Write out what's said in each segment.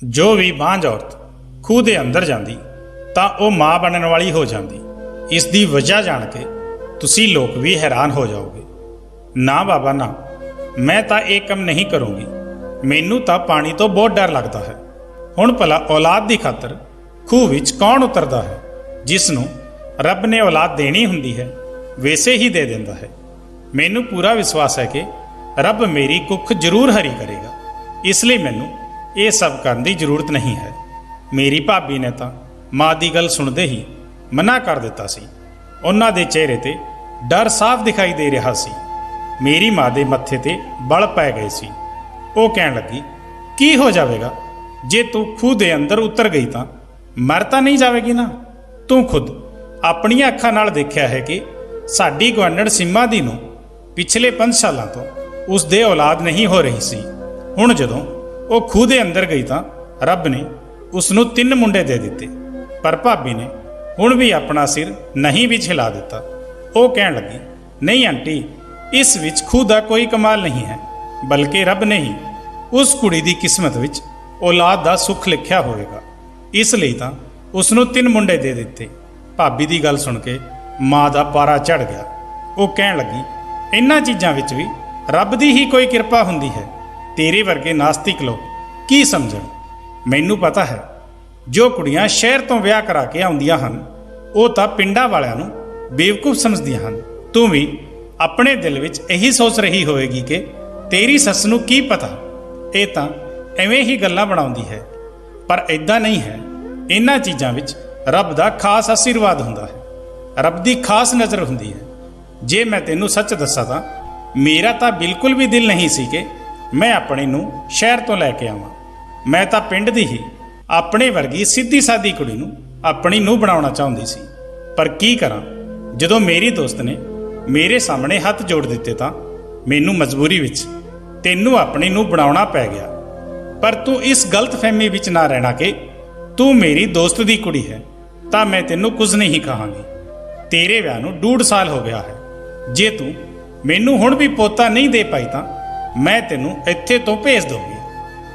ਜੋ ਵੀ ਬਾਂਝ ਔਰਤ ਖੂਹ ਦੇ ਅੰਦਰ ਜਾਂਦੀ ਤਾਂ ਉਹ ਮਾਂ ਬਣਨ ਵਾਲੀ ਹੋ ਜਾਂਦੀ। ਇਸ ਦੀ ਵਜ੍ਹਾ ਜਾਣ ਕੇ ਤੁਸੀਂ ਲੋਕ ਵੀ ਹੈਰਾਨ ਹੋ ਜਾਓਗੇ। ਨਾ ਬਾਬਾ ਨਾ, ਮੈਂ ਤਾਂ ਇਹ ਕੰਮ ਨਹੀਂ ਕਰੂੰਗੀ। ਮੈਨੂੰ ਤਾਂ ਪਾਣੀ ਤੋਂ ਬਹੁਤ ਡਰ ਲੱਗਦਾ ਹੈ। ਹੁਣ ਭਲਾ ਔਲਾਦ ਦੀ ਖਾਤਰ ਖੂਹ ਵਿੱਚ ਕੌਣ ਉਤਰਦਾ ਹੈ? ਜਿਸ ਨੂੰ ਰੱਬ ਨੇ ਔਲਾਦ ਦੇਣੀ ਹੁੰਦੀ ਹੈ ਵੈਸੇ ਹੀ ਦੇ ਦਿੰਦਾ ਹੈ। ਮੈਨੂੰ ਪੂਰਾ ਵਿਸ਼ਵਾਸ ਹੈ ਕਿ ਰੱਬ ਮੇਰੀ ਕੁੱਖ ਜ਼ਰੂਰ ਹਰੀ ਕਰੇਗਾ। ਇਸ ਲਈ ਮੈਨੂੰ ਇਹ ਸਭ ਕਰਨ ਦੀ ਜ਼ਰੂਰਤ ਨਹੀਂ ਹੈ। ਮੇਰੀ ਭਾਬੀ ਨੇ ਤਾਂ ਮਾਂ ਦੀ ਗੱਲ ਸੁਣਦੇ ਹੀ ਮਨਾ ਕਰ ਦਿੱਤਾ ਸੀ। ਉਹਨਾਂ ਦੇ ਚਿਹਰੇ ਤੇ ਡਰ ਸਾਫ਼ ਦਿਖਾਈ ਦੇ ਰਿਹਾ ਸੀ। ਮੇਰੀ ਮਾਂ ਦੇ ਮੱਥੇ ਤੇ ਬਲ ਪੈ ਗਏ ਸੀ। ਉਹ ਕਹਿਣ ਲੱਗੀ, ਕੀ ਹੋ ਜਾਵੇਗਾ ਜੇ ਤੂੰ ਖੂਹ ਦੇ ਅੰਦਰ ਉਤਰ ਗਈ ਤਾਂ? ਮਰ ਤਾਂ ਨਹੀਂ ਜਾਵੇਗੀ ਨਾ? ਤੂੰ ਖੁਦ ਆਪਣੀਆਂ ਅੱਖਾਂ ਨਾਲ ਦੇਖਿਆ ਹੈ ਕਿ ਸਾਡੀ ਗੁਆਂਢਣ ਸਿੰਮਾ ਦੀ ਨੂੰ ਪਿਛਲੇ 5 ਸਾਲਾਂ ਤੋਂ ਉਸ ਦੇ ਔਲਾਦ ਨਹੀਂ ਹੋ ਰਹੀ ਸੀ। ਹੁਣ ਜਦੋਂ ਉਹ ਖੂਹ ਦੇ ਅੰਦਰ ਗਈ ਤਾਂ ਰੱਬ ਨੇ ਉਸ ਨੂੰ 3 ਮੁੰਡੇ ਦੇ ਦਿੱਤੇ। ਪਰ ਭਾਬੀ ਨੇ ਹੁਣ ਵੀ ਆਪਣਾ ਸਿਰ ਨਹੀਂ ਵੀ ਹਿਲਾ ਦਿੱਤਾ। ਉਹ ਕਹਿਣ ਲੱਗੀ, ਨਹੀਂ ਆਂਟੀ, ਇਸ ਵਿੱਚ ਖੂਹ ਦਾ ਕੋਈ ਕਮਾਲ ਨਹੀਂ ਹੈ, ਬਲਕਿ ਰੱਬ ਨੇ ਹੀ ਉਸ ਕੁੜੀ ਦੀ ਕਿਸਮਤ ਵਿੱਚ ਔਲਾਦ ਦਾ ਸੁੱਖ ਲਿਖਿਆ ਹੋਵੇਗਾ। ਇਸ ਲਈ ਤਾਂ ਉਸ ਨੂੰ 3 ਮੁੰਡੇ ਦੇ ਦਿੱਤੇ। ਭਾਬੀ ਦੀ ਗੱਲ ਸੁਣ ਕੇ ਮਾਂ ਦਾ ਪਾਰਾ ਚੜ੍ਹ ਗਿਆ। ਉਹ ਕਹਿਣ ਲੱਗੀ, ਇਹਨਾਂ ਚੀਜ਼ਾਂ ਵਿੱਚ ਵੀ ਰੱਬ ਦੀ ਹੀ ਕੋਈ ਕਿਰਪਾ ਹੁੰਦੀ ਹੈ। ਤੇਰੇ ਵਰਗੇ ਨਾਸਤਿਕ ਲੋਕ ਕੀ ਸਮਝਣ? ਮੈਨੂੰ ਪਤਾ ਹੈ, ਜੋ ਕੁੜੀਆਂ ਸ਼ਹਿਰ ਤੋਂ ਵਿਆਹ ਕਰਾ ਕੇ ਆਉਂਦੀਆਂ ਹਨ ਉਹ ਤਾਂ ਪਿੰਡਾਂ ਵਾਲਿਆਂ ਨੂੰ ਬੇਵਕੂਫ ਸਮਝਦੀਆਂ ਹਨ। ਤੂੰ ਵੀ ਆਪਣੇ ਦਿਲ ਵਿੱਚ ਇਹੀ ਸੋਚ ਰਹੀ ਹੋਵੇਗੀ ਕਿ ਤੇਰੀ ਸੱਸ ਨੂੰ ਕੀ ਪਤਾ, ਇਹ ਤਾਂ ਐਵੇਂ ਹੀ ਗੱਲਾਂ ਬਣਾਉਂਦੀ ਹੈ। ਪਰ ਇੱਦਾਂ ਨਹੀਂ ਹੈ। ਇਹਨਾਂ ਚੀਜ਼ਾਂ ਵਿੱਚ ਰੱਬ ਦਾ ਖਾਸ ਆਸ਼ੀਰਵਾਦ ਹੁੰਦਾ ਹੈ, ਰੱਬ ਦੀ ਖਾਸ ਨਜ਼ਰ ਹੁੰਦੀ ਹੈ। ਜੇ ਮੈਂ ਤੈਨੂੰ ਸੱਚ ਦੱਸਾਂ ਤਾਂ ਮੇਰਾ ਤਾਂ ਬਿਲਕੁਲ ਵੀ ਦਿਲ ਨਹੀਂ ਸੀ ਕਿ ਮੈਂ ਆਪਣੀ ਨੂੰ ਸ਼ਹਿਰ ਤੋਂ ਲੈ ਕੇ ਆਵਾਂ। ਮੈਂ ਤਾਂ ਪਿੰਡ ਦੀ ਹੀ ਆਪਣੇ ਵਰਗੀ ਸਿੱਧੀ ਸਾਦੀ ਕੁੜੀ ਨੂੰ ਆਪਣੀ ਨੂੰਹ ਬਣਾਉਣਾ ਚਾਹੁੰਦੀ ਸੀ। ਪਰ ਕੀ ਕਰਾਂ, ਜਦੋਂ ਮੇਰੀ ਦੋਸਤ ਨੇ ਮੇਰੇ ਸਾਹਮਣੇ ਹੱਥ ਜੋੜ ਦਿੱਤੇ ਤਾਂ ਮੈਨੂੰ ਮਜਬੂਰੀ ਵਿੱਚ ਤੈਨੂੰ ਆਪਣੀ ਨੂੰਹ ਬਣਾਉਣਾ ਪੈ ਗਿਆ। ਪਰ ਤੂੰ ਇਸ ਗਲਤਫਹਿਮੀ ਵਿੱਚ ਨਾ ਰਹਿਣਾ ਕਿ ਤੂੰ ਮੇਰੀ ਦੋਸਤ ਦੀ ਕੁੜੀ ਹੈ ਤਾਂ ਮੈਂ ਤੈਨੂੰ ਕੁਝ ਨਹੀਂ ਕਹਾਂਗੀ। ਤੇਰੇ ਵਿਆਹ ਨੂੰ 2.5 ਸਾਲ ਹੋ ਗਿਆ ਹੈ। ਜੇ ਤੂੰ ਮੈਨੂੰ ਹੁਣ ਵੀ ਪੋਤਾ ਨਹੀਂ ਦੇ ਪਾਈ ਤਾਂ ਮੈਂ ਤੈਨੂੰ ਇੱਥੇ ਤੋਂ ਭੇਜ ਦਊਂਗੀ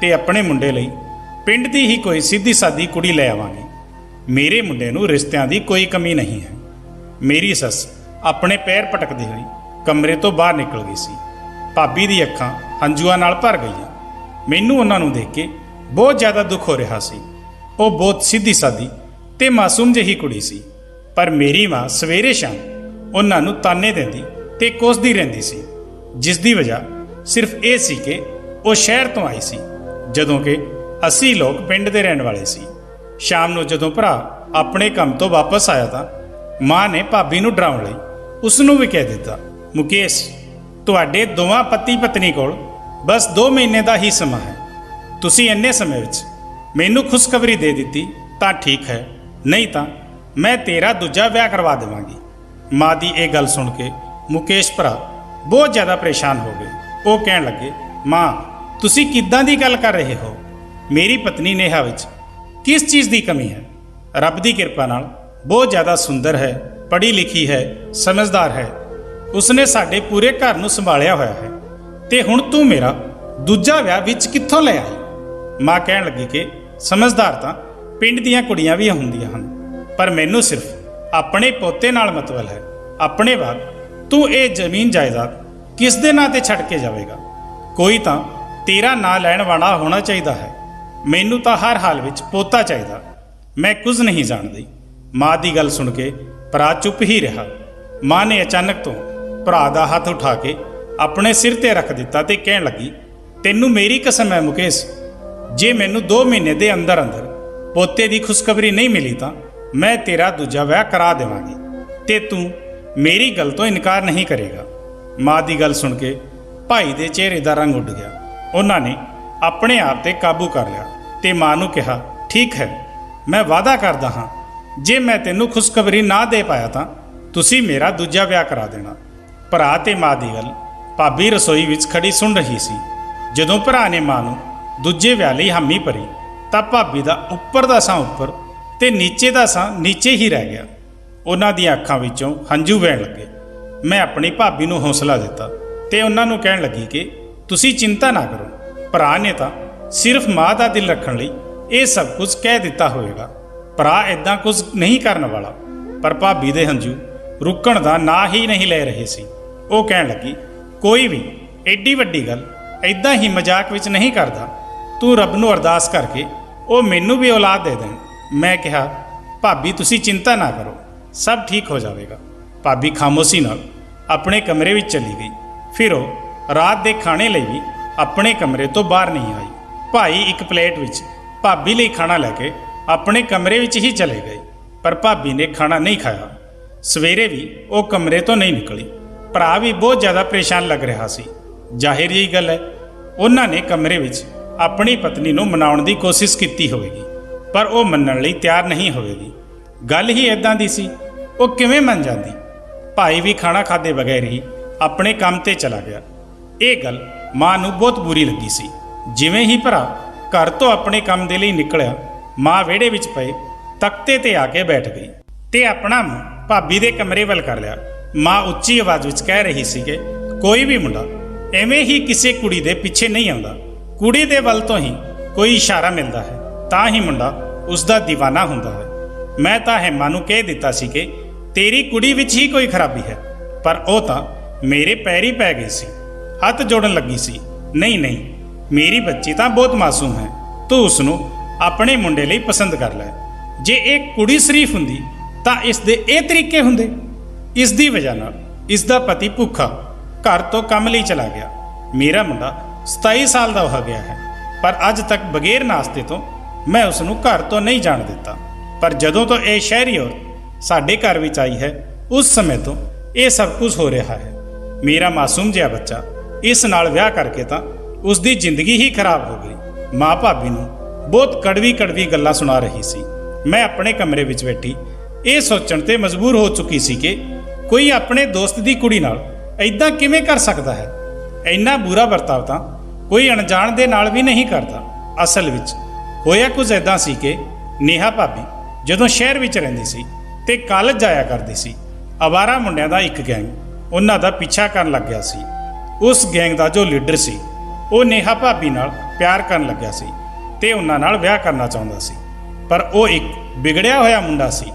ਤੇ ਆਪਣੇ ਮੁੰਡੇ ਲਈ ਪਿੰਡ ਦੀ ਹੀ ਕੋਈ ਸਿੱਧੀ ਸਾਦੀ ਕੁੜੀ ਲੈ ਆਵਾਂਗੀ। ਮੇਰੇ ਮੁੰਡੇ ਨੂੰ ਰਿਸ਼ਤਿਆਂ ਦੀ ਕੋਈ ਕਮੀ ਨਹੀਂ ਹੈ। ਮੇਰੀ ਸੱਸ ਆਪਣੇ ਪੈਰ ਪਟਕਦੀ ਹੋਈ ਕਮਰੇ ਤੋਂ ਬਾਹਰ ਨਿਕਲ ਗਈ ਸੀ। ਭਾਬੀ ਦੀ ਅੱਖਾਂ ਹੰਝੂਆਂ ਨਾਲ ਭਰ ਗਈਆਂ। ਮੈਨੂੰ ਉਹਨਾਂ ਨੂੰ ਦੇਖ ਕੇ ਬਹੁਤ ਜ਼ਿਆਦਾ ਦੁੱਖ ਹੋ ਰਿਹਾ ਸੀ। ਉਹ ਬਹੁਤ ਸਿੱਧੀ ਸਾਦੀ ਤੇ ਮਾਸੂਮ ਜਿਹੀ ਕੁੜੀ ਸੀ। ਪਰ ਮੇਰੀ ਮਾਂ ਸਵੇਰੇ ਸ਼ਾਮ ਉਹਨਾਂ ਨੂੰ ਤਾਨੇ ਦਿੰਦੀ ਤੇ ਕੋਸਦੀ ਰਹਿੰਦੀ ਸੀ, ਜਿਸ ਦੀ ਵਜ੍ਹਾ ਸਿਰਫ ਇਹ ਸੀ ਕਿ ਉਹ ਸ਼ਹਿਰ ਤੋਂ ਆਈ ਸੀ, ਜਦੋਂ ਕਿ ਅਸੀਂ ਲੋਕ ਪਿੰਡ ਦੇ ਰਹਿਣ ਵਾਲੇ ਸੀ। ਸ਼ਾਮ ਨੂੰ ਜਦੋਂ ਭਰਾ ਆਪਣੇ ਕੰਮ ਤੋਂ ਵਾਪਸ ਆਇਆ ਤਾਂ ਮਾਂ ਨੇ ਭਾਬੀ ਨੂੰ ਡਰਾਉਣ ਲਈ ਉਸ ਨੂੰ ਵੀ ਕਹਿ ਦਿੱਤਾ, ਮੁਕੇਸ਼, ਤੁਹਾਡੇ ਦੋਵਾਂ ਪਤੀ ਪਤਨੀ ਕੋਲ ਬਸ 2 ਮਹੀਨੇ ਦਾ ਹੀ ਸਮਾਂ ਹੈ। ਤੁਸੀਂ ਇੰਨੇ ਸਮੇਂ ਵਿੱਚ ਮੈਨੂੰ ਖੁਸ਼ਖਬਰੀ ਦੇ ਦਿੱਤੀ ਤਾਂ ਠੀਕ ਹੈ, ਨਹੀਂ ਤਾਂ ਮੈਂ ਤੇਰਾ ਦੂਜਾ ਵਿਆਹ ਕਰਵਾ ਦੇਵਾਂਗੀ। ਮਾਂ ਦੀ ਇਹ ਗੱਲ ਸੁਣ ਕੇ ਮੁਕੇਸ਼ ਭਰਾ ਬਹੁਤ ਜ਼ਿਆਦਾ ਪਰੇਸ਼ਾਨ ਹੋ ਗਏ। ਉਹ ਕਹਿਣ ਲੱਗੇ, ਮਾਂ, ਤੁਸੀਂ ਕਿੱਦਾਂ ਦੀ ਗੱਲ ਕਰ ਰਹੇ ਹੋ? ਮੇਰੀ ਪਤਨੀ ਨੇਹਾ ਵਿੱਚ ਕਿਸ ਚੀਜ਼ ਦੀ ਕਮੀ ਹੈ? ਰੱਬ ਦੀ ਕਿਰਪਾ ਨਾਲ ਬਹੁਤ ਜ਼ਿਆਦਾ ਸੁੰਦਰ ਹੈ, ਪੜ੍ਹੀ ਲਿਖੀ ਹੈ, ਸਮਝਦਾਰ ਹੈ। ਉਸਨੇ ਸਾਡੇ ਪੂਰੇ ਘਰ ਨੂੰ ਸੰਭਾਲਿਆ ਹੋਇਆ ਹੈ ਤੇ ਹੁਣ ਤੂੰ ਮੇਰਾ ਦੂਜਾ ਵਿਆਹ ਵਿੱਚ ਕਿੱਥੋਂ ਲੈ ਆਈ? ਮਾਂ ਕਹਿਣ ਲੱਗੀ ਕਿ ਸਮਝਦਾਰ ਤਾਂ ਪਿੰਡ ਦੀਆਂ ਕੁੜੀਆਂ ਵੀ ਹੁੰਦੀਆਂ ਹਨ, ਪਰ ਮੈਨੂੰ ਸਿਰਫ ਆਪਣੇ ਪੋਤੇ ਨਾਲ ਮਤਲਬ ਹੈ। ਆਪਣੇ ਬਾਅਦ ਤੂੰ ਇਹ ਜ਼ਮੀਨ ਜਾਇਦਾਦ ਕਿਸ ਦੇ ਨਾਂ ਤੇ ਛੱਡ ਕੇ ਜਾਵੇਗਾ? ਕੋਈ ਤਾਂ ਤੇਰਾ ਨਾਂ ਲੈਣ ਵਾਲਾ ਹੋਣਾ ਚਾਹੀਦਾ ਹੈ। ਮੈਨੂੰ ਤਾਂ ਹਰ ਹਾਲ ਵਿੱਚ ਪੋਤਾ ਚਾਹੀਦਾ। ਮੈਂ ਕੁਝ ਨਹੀਂ ਜਾਣਦੀ। ਮਾਂ ਦੀ ਗੱਲ ਸੁਣ ਕੇ ਭਰਾ ਚੁੱਪ ਹੀ ਰਿਹਾ। ਮਾਂ ਨੇ ਅਚਾਨਕ ਤੋਂ ਭਰਾ ਦਾ ਹੱਥ ਉਠਾ ਕੇ ਆਪਣੇ ਸਿਰ ਤੇ ਰੱਖ ਦਿੱਤਾ ਤੇ ਕਹਿਣ ਲੱਗੀ, ਤੈਨੂੰ ਮੇਰੀ ਕਸਮ ਹੈ ਮੁਕੇਸ਼, ਜੇ ਮੈਨੂੰ 2 ਮਹੀਨੇ ਦੇ ਅੰਦਰ ਅੰਦਰ ਪੋਤੇ ਦੀ ਖੁਸ਼ਖਬਰੀ ਨਹੀਂ ਮਿਲੀ ਤਾਂ ਮੈਂ ਤੇਰਾ ਦੂਜਾ ਵਿਆਹ ਕਰਾ ਦੇਵਾਂਗੀ ਤੇ ਤੂੰ ਮੇਰੀ ਗੱਲ ਤੋਂ ਇਨਕਾਰ ਨਹੀਂ ਕਰੇਗਾ। ਮਾਂ ਦੀ ਗੱਲ ਸੁਣ ਕੇ ਭਾਈ ਦੇ ਚਿਹਰੇ ਦਾ ਰੰਗ ਉੱਡ ਗਿਆ। ਉਹਨਾਂ ਨੇ ਆਪਣੇ ਆਪ ਤੇ ਕਾਬੂ ਕਰ ਲਿਆ ਤੇ ਮਾਂ ਨੂੰ ਕਿਹਾ, ਠੀਕ ਹੈ, ਮੈਂ ਵਾਅਦਾ ਕਰਦਾ ਹਾਂ, ਜੇ ਮੈਂ ਤੈਨੂੰ ਖੁਸ਼ਖਬਰੀ ਨਾ ਦੇ ਪਾਇਆ ਤਾਂ ਤੁਸੀਂ ਮੇਰਾ ਦੂਜਾ ਵਿਆਹ ਕਰਾ ਦੇਣਾ। ਭਰਾ ਤੇ ਮਾਂ ਦੀ ਗੱਲ ਭਾਬੀ ਰਸੋਈ ਵਿੱਚ ਖੜੀ ਸੁਣ ਰਹੀ ਸੀ। ਜਦੋਂ ਭਰਾ ਨੇ ਮਾਂ ਨੂੰ ਦੂਜੇ ਵਿਆਹ ਲਈ ਹਾਮੀ ਭਰੀ ਤਾਂ ਭਾਬੀ ਦਾ ਉੱਪਰ ਦਾ ਸਾਹ ਉੱਪਰ ਤੇ ਨੀਚੇ ਦਾ ਸਾਹ ਨੀਚੇ ਹੀ ਰਹਿ ਗਿਆ। ਉਹਨਾਂ ਦੀਆਂ ਅੱਖਾਂ ਵਿੱਚੋਂ ਹੰਝੂ ਵਹਿਣ ਲੱਗੇ। ਮੈਂ ਆਪਣੀ ਭਾਬੀ ਨੂੰ ਹੌਸਲਾ ਦਿੱਤਾ ਤੇ ਉਹਨਾਂ ਨੂੰ ਕਹਿਣ ਲੱਗੀ ਕਿ ਤੁਸੀਂ ਚਿੰਤਾ ਨਾ ਕਰੋ। ਭਰਾ ਨੇ ਤਾਂ ਸਿਰਫ ਮਾਂ ਦਾ ਦਿਲ ਰੱਖਣ ਲਈ ਇਹ ਸਭ ਕੁਝ ਕਹਿ ਦਿੱਤਾ ਹੋਵੇਗਾ। ਭਰਾ ਇਦਾਂ ਕੁਝ ਨਹੀਂ ਕਰਨ ਵਾਲਾ। ਪਰ ਭਾਬੀ ਦੇ ਹੰਝੂ ਰੁਕਣ ਦਾ ਨਾਂ ਹੀ ਨਹੀਂ ਲੈ ਰਹੇ ਸੀ। ਉਹ ਕਹਿਣ ਲੱਗੀ, ਕੋਈ ਵੀ ਐਡੀ ਵੱਡੀ ਗੱਲ ਇਦਾਂ ਹੀ ਮਜ਼ਾਕ ਵਿੱਚ ਨਹੀਂ ਕਰਦਾ। ਤੂੰ ਰੱਬ ਨੂੰ ਅਰਦਾਸ ਕਰਕੇ ਉਹ ਮੈਨੂੰ ਵੀ ਔਲਾਦ ਦੇ ਦੇਣ। ਮੈਂ ਕਿਹਾ, ਭਾਬੀ ਤੁਸੀਂ ਚਿੰਤਾ ਨਾ ਕਰੋ, ਸਭ ਠੀਕ ਹੋ ਜਾਵੇਗਾ। ਭਾਬੀ ਖਾਮੋਸ਼ੀ ਨਾਲ ਆਪਣੇ ਕਮਰੇ ਵਿੱਚ ਚਲੀ ਗਈ। ਫਿਰ ਉਹ ਰਾਤ ਦੇ ਖਾਣੇ ਲਈ ਵੀ ਆਪਣੇ ਕਮਰੇ ਤੋਂ ਬਾਹਰ ਨਹੀਂ ਆਈ। ਭਾਈ ਇੱਕ ਪਲੇਟ ਵਿੱਚ ਭਾਬੀ ਲਈ ਖਾਣਾ ਲੈ ਕੇ ਆਪਣੇ ਕਮਰੇ ਵਿੱਚ ਹੀ ਚਲੇ ਗਏ, ਪਰ ਭਾਬੀ ਨੇ ਖਾਣਾ ਨਹੀਂ ਖਾਇਆ। ਸਵੇਰੇ ਵੀ ਉਹ ਕਮਰੇ ਤੋਂ ਨਹੀਂ ਨਿਕਲੀ। ਭਰਾ ਵੀ ਬਹੁਤ ਜ਼ਿਆਦਾ ਪਰੇਸ਼ਾਨ ਲੱਗ ਰਿਹਾ ਸੀ। ਜ਼ਾਹਿਰ ਜਿਹੀ ਗੱਲ ਹੈ, ਉਹਨਾਂ ਨੇ ਕਮਰੇ ਵਿੱਚ ਆਪਣੀ ਪਤਨੀ ਨੂੰ ਮਨਾਉਣ ਦੀ ਕੋਸ਼ਿਸ਼ ਕੀਤੀ ਹੋਵੇਗੀ, ਪਰ ਉਹ ਮੰਨਣ ਲਈ ਤਿਆਰ ਨਹੀਂ ਹੋਵੇਗੀ। ਗੱਲ ਹੀ ਇਦਾਂ ਦੀ ਸੀ, ਉਹ ਕਿਵੇਂ ਮੰਨ ਜਾਂਦੀ। ਭਾਈ ਵੀ ਖਾਣਾ ਖਾਦੇ ਬਗੈਰ ਹੀ ਆਪਣੇ ਕੰਮ ਤੇ ਚਲਾ ਗਿਆ। ਇਹ ਗੱਲ ਮਾਂ ਨੂੰ ਬਹੁਤ ਬੁਰੀ ਲੱਗੀ ਸੀ। ਜਿਵੇਂ ਹੀ ਭਰਾ ਘਰ ਤੋਂ ਆਪਣੇ ਕੰਮ ਦੇ ਲਈ ਨਿਕਲਿਆ, ਮਾਂ ਵਿਹੜੇ ਵਿੱਚ ਪਏ ਤਖਤੇ ਤੇ ਆ ਕੇ ਬੈਠ ਗਈ ਤੇ ਆਪਣਾ ਮੂੰਹ ਭਾਬੀ ਦੇ ਕਮਰੇ ਵੱਲ ਕਰ ਲਿਆ। ਮਾਂ ਉੱਚੀ ਆਵਾਜ਼ ਵਿੱਚ ਕਹਿ ਰਹੀ ਸੀ ਕਿ ਕੋਈ ਵੀ ਮੁੰਡਾ ਐਵੇਂ ਹੀ ਕਿਸੇ ਕੁੜੀ ਦੇ ਪਿੱਛੇ ਨਹੀਂ ਆਉਂਦਾ। ਕੁੜੀ ਦੇ ਵੱਲ ਤੋਂ ਹੀ ਕੋਈ ਇਸ਼ਾਰਾ ਮਿਲਦਾ ਹੈ ਤਾਂ ਹੀ ਮੁੰਡਾ ਉਸ ਦਾ دیਵਾਨਾ ਹੁੰਦਾ ਹੈ। ਮੈਂ ਤਾਂ ਹੈਮਾ ਨੂੰ ਕਹਿ ਦਿੱਤਾ ਸੀ ਕਿ ਤੇਰੀ ਕੁੜੀ ਵਿੱਚ ਹੀ ਕੋਈ ਖਰਾਬੀ ਹੈ, ਪਰ ਉਹ ਤਾਂ ਮੇਰੇ ਪੈਰ ਹੀ ਪੈ ਗਈ ਸੀ, ਹੱਥ ਜੋੜਨ ਲੱਗੀ ਸੀ। ਨਹੀਂ ਨਹੀਂ, ਮੇਰੀ ਬੱਚੀ ਤਾਂ ਬਹੁਤ ਮਾਸੂਮ ਹੈ, ਤੂੰ ਉਸ ਨੂੰ ਆਪਣੇ ਮੁੰਡੇ ਲਈ ਪਸੰਦ ਕਰ ਲੈ। ਜੇ ਇਹ ਕੁੜੀ ਸ਼ਰੀਫ ਹੁੰਦੀ ਤਾਂ ਇਸ ਦੇ ਇਹ ਤਰੀਕੇ ਹੁੰਦੇ। ਇਸ ਦੀ ਵਜ੍ਹਾ ਨਾਲ ਇਸ ਦਾ ਪਤੀ ਭੁੱਖਾ ਘਰ ਤੋਂ ਕੰਮ ਲਈ ਚਲਾ ਗਿਆ। ਮੇਰਾ ਮੁੰਡਾ 27 ਸਾਲ ਦਾ ਹੋ ਗਿਆ ਹੈ, ਪਰ ਅੱਜ ਤੱਕ ਬਗੈਰ ਨਾਸ਼ਤੇ ਤੋਂ ਮੈਂ ਉਸ ਨੂੰ ਘਰ ਤੋਂ ਨਹੀਂ ਜਾਣ ਦਿੱਤਾ। ਪਰ ਜਦੋਂ ਤੋਂ ਇਹ ਸ਼ਹਿਰੀ ਔਰਤ ਸਾਡੇ ਘਰ ਵਿੱਚ ਆਈ ਹੈ, ਉਸ ਸਮੇਂ ਤੋਂ ਇਹ ਸਭ ਕੁਝ ਹੋ ਰਿਹਾ ਹੈ। ਮੇਰਾ ਮਾਸੂਮ ਜਿਹਾ ਬੱਚਾ ਇਸ ਨਾਲ ਵਿਆਹ ਕਰਕੇ ਤਾਂ ਉਸ ਦੀ ਜ਼ਿੰਦਗੀ ਹੀ ਖਰਾਬ ਹੋ ਗਈ। ਮਾਂ ਭਾਬੀ ਨੂੰ ਬਹੁਤ ਕੜਵੀ ਗੱਲਾਂ ਸੁਣਾ ਰਹੀ ਸੀ। ਮੈਂ ਆਪਣੇ ਕਮਰੇ ਵਿੱਚ ਬੈਠੀ ਇਹ ਸੋਚਣ ਤੇ ਮਜਬੂਰ ਹੋ ਚੁੱਕੀ ਸੀ ਕਿ ਕੋਈ ਆਪਣੇ ਦੋਸਤ ਦੀ ਕੁੜੀ ਨਾਲ ਐਦਾਂ ਕਿਵੇਂ ਕਰ ਸਕਦਾ ਹੈ। ਇੰਨਾ ਬੁਰਾ ਵਰਤਾਵ ਤਾਂ ਕੋਈ ਅਣਜਾਣ ਦੇ ਨਾਲ ਵੀ ਨਹੀਂ ਕਰਦਾ। ਅਸਲ ਵਿੱਚ ਹੋਇਆ ਕੁਝ ਐਦਾਂ ਸੀ ਕਿ ਨੇਹਾ ਭਾਬੀ ਜਦੋਂ ਸ਼ਹਿਰ ਵਿੱਚ ਰਹਿੰਦੀ ਸੀ ਤੇ ਕਾਲਜ ਜਾਇਆ ਕਰਦੀ ਸੀ, ਅਵਾਰਾ ਮੁੰਡਿਆਂ ਦਾ ਇੱਕ ਗੈਂਗ ਉਹਨਾਂ ਦਾ ਪਿੱਛਾ ਕਰਨ ਲੱਗ ਗਿਆ ਸੀ। ਉਸ ਗੈਂਗ ਦਾ ਜੋ ਲੀਡਰ ਸੀ ਉਹ ਨੇਹਾ ਭਾਬੀ ਨਾਲ ਪਿਆਰ ਕਰਨ ਲੱਗਿਆ ਸੀ ਤੇ ਉਹਨਾਂ ਨਾਲ ਵਿਆਹ ਕਰਨਾ ਚਾਹੁੰਦਾ ਸੀ। ਪਰ ਉਹ ਇੱਕ ਵਿਗੜਿਆ ਹੋਇਆ ਮੁੰਡਾ ਸੀ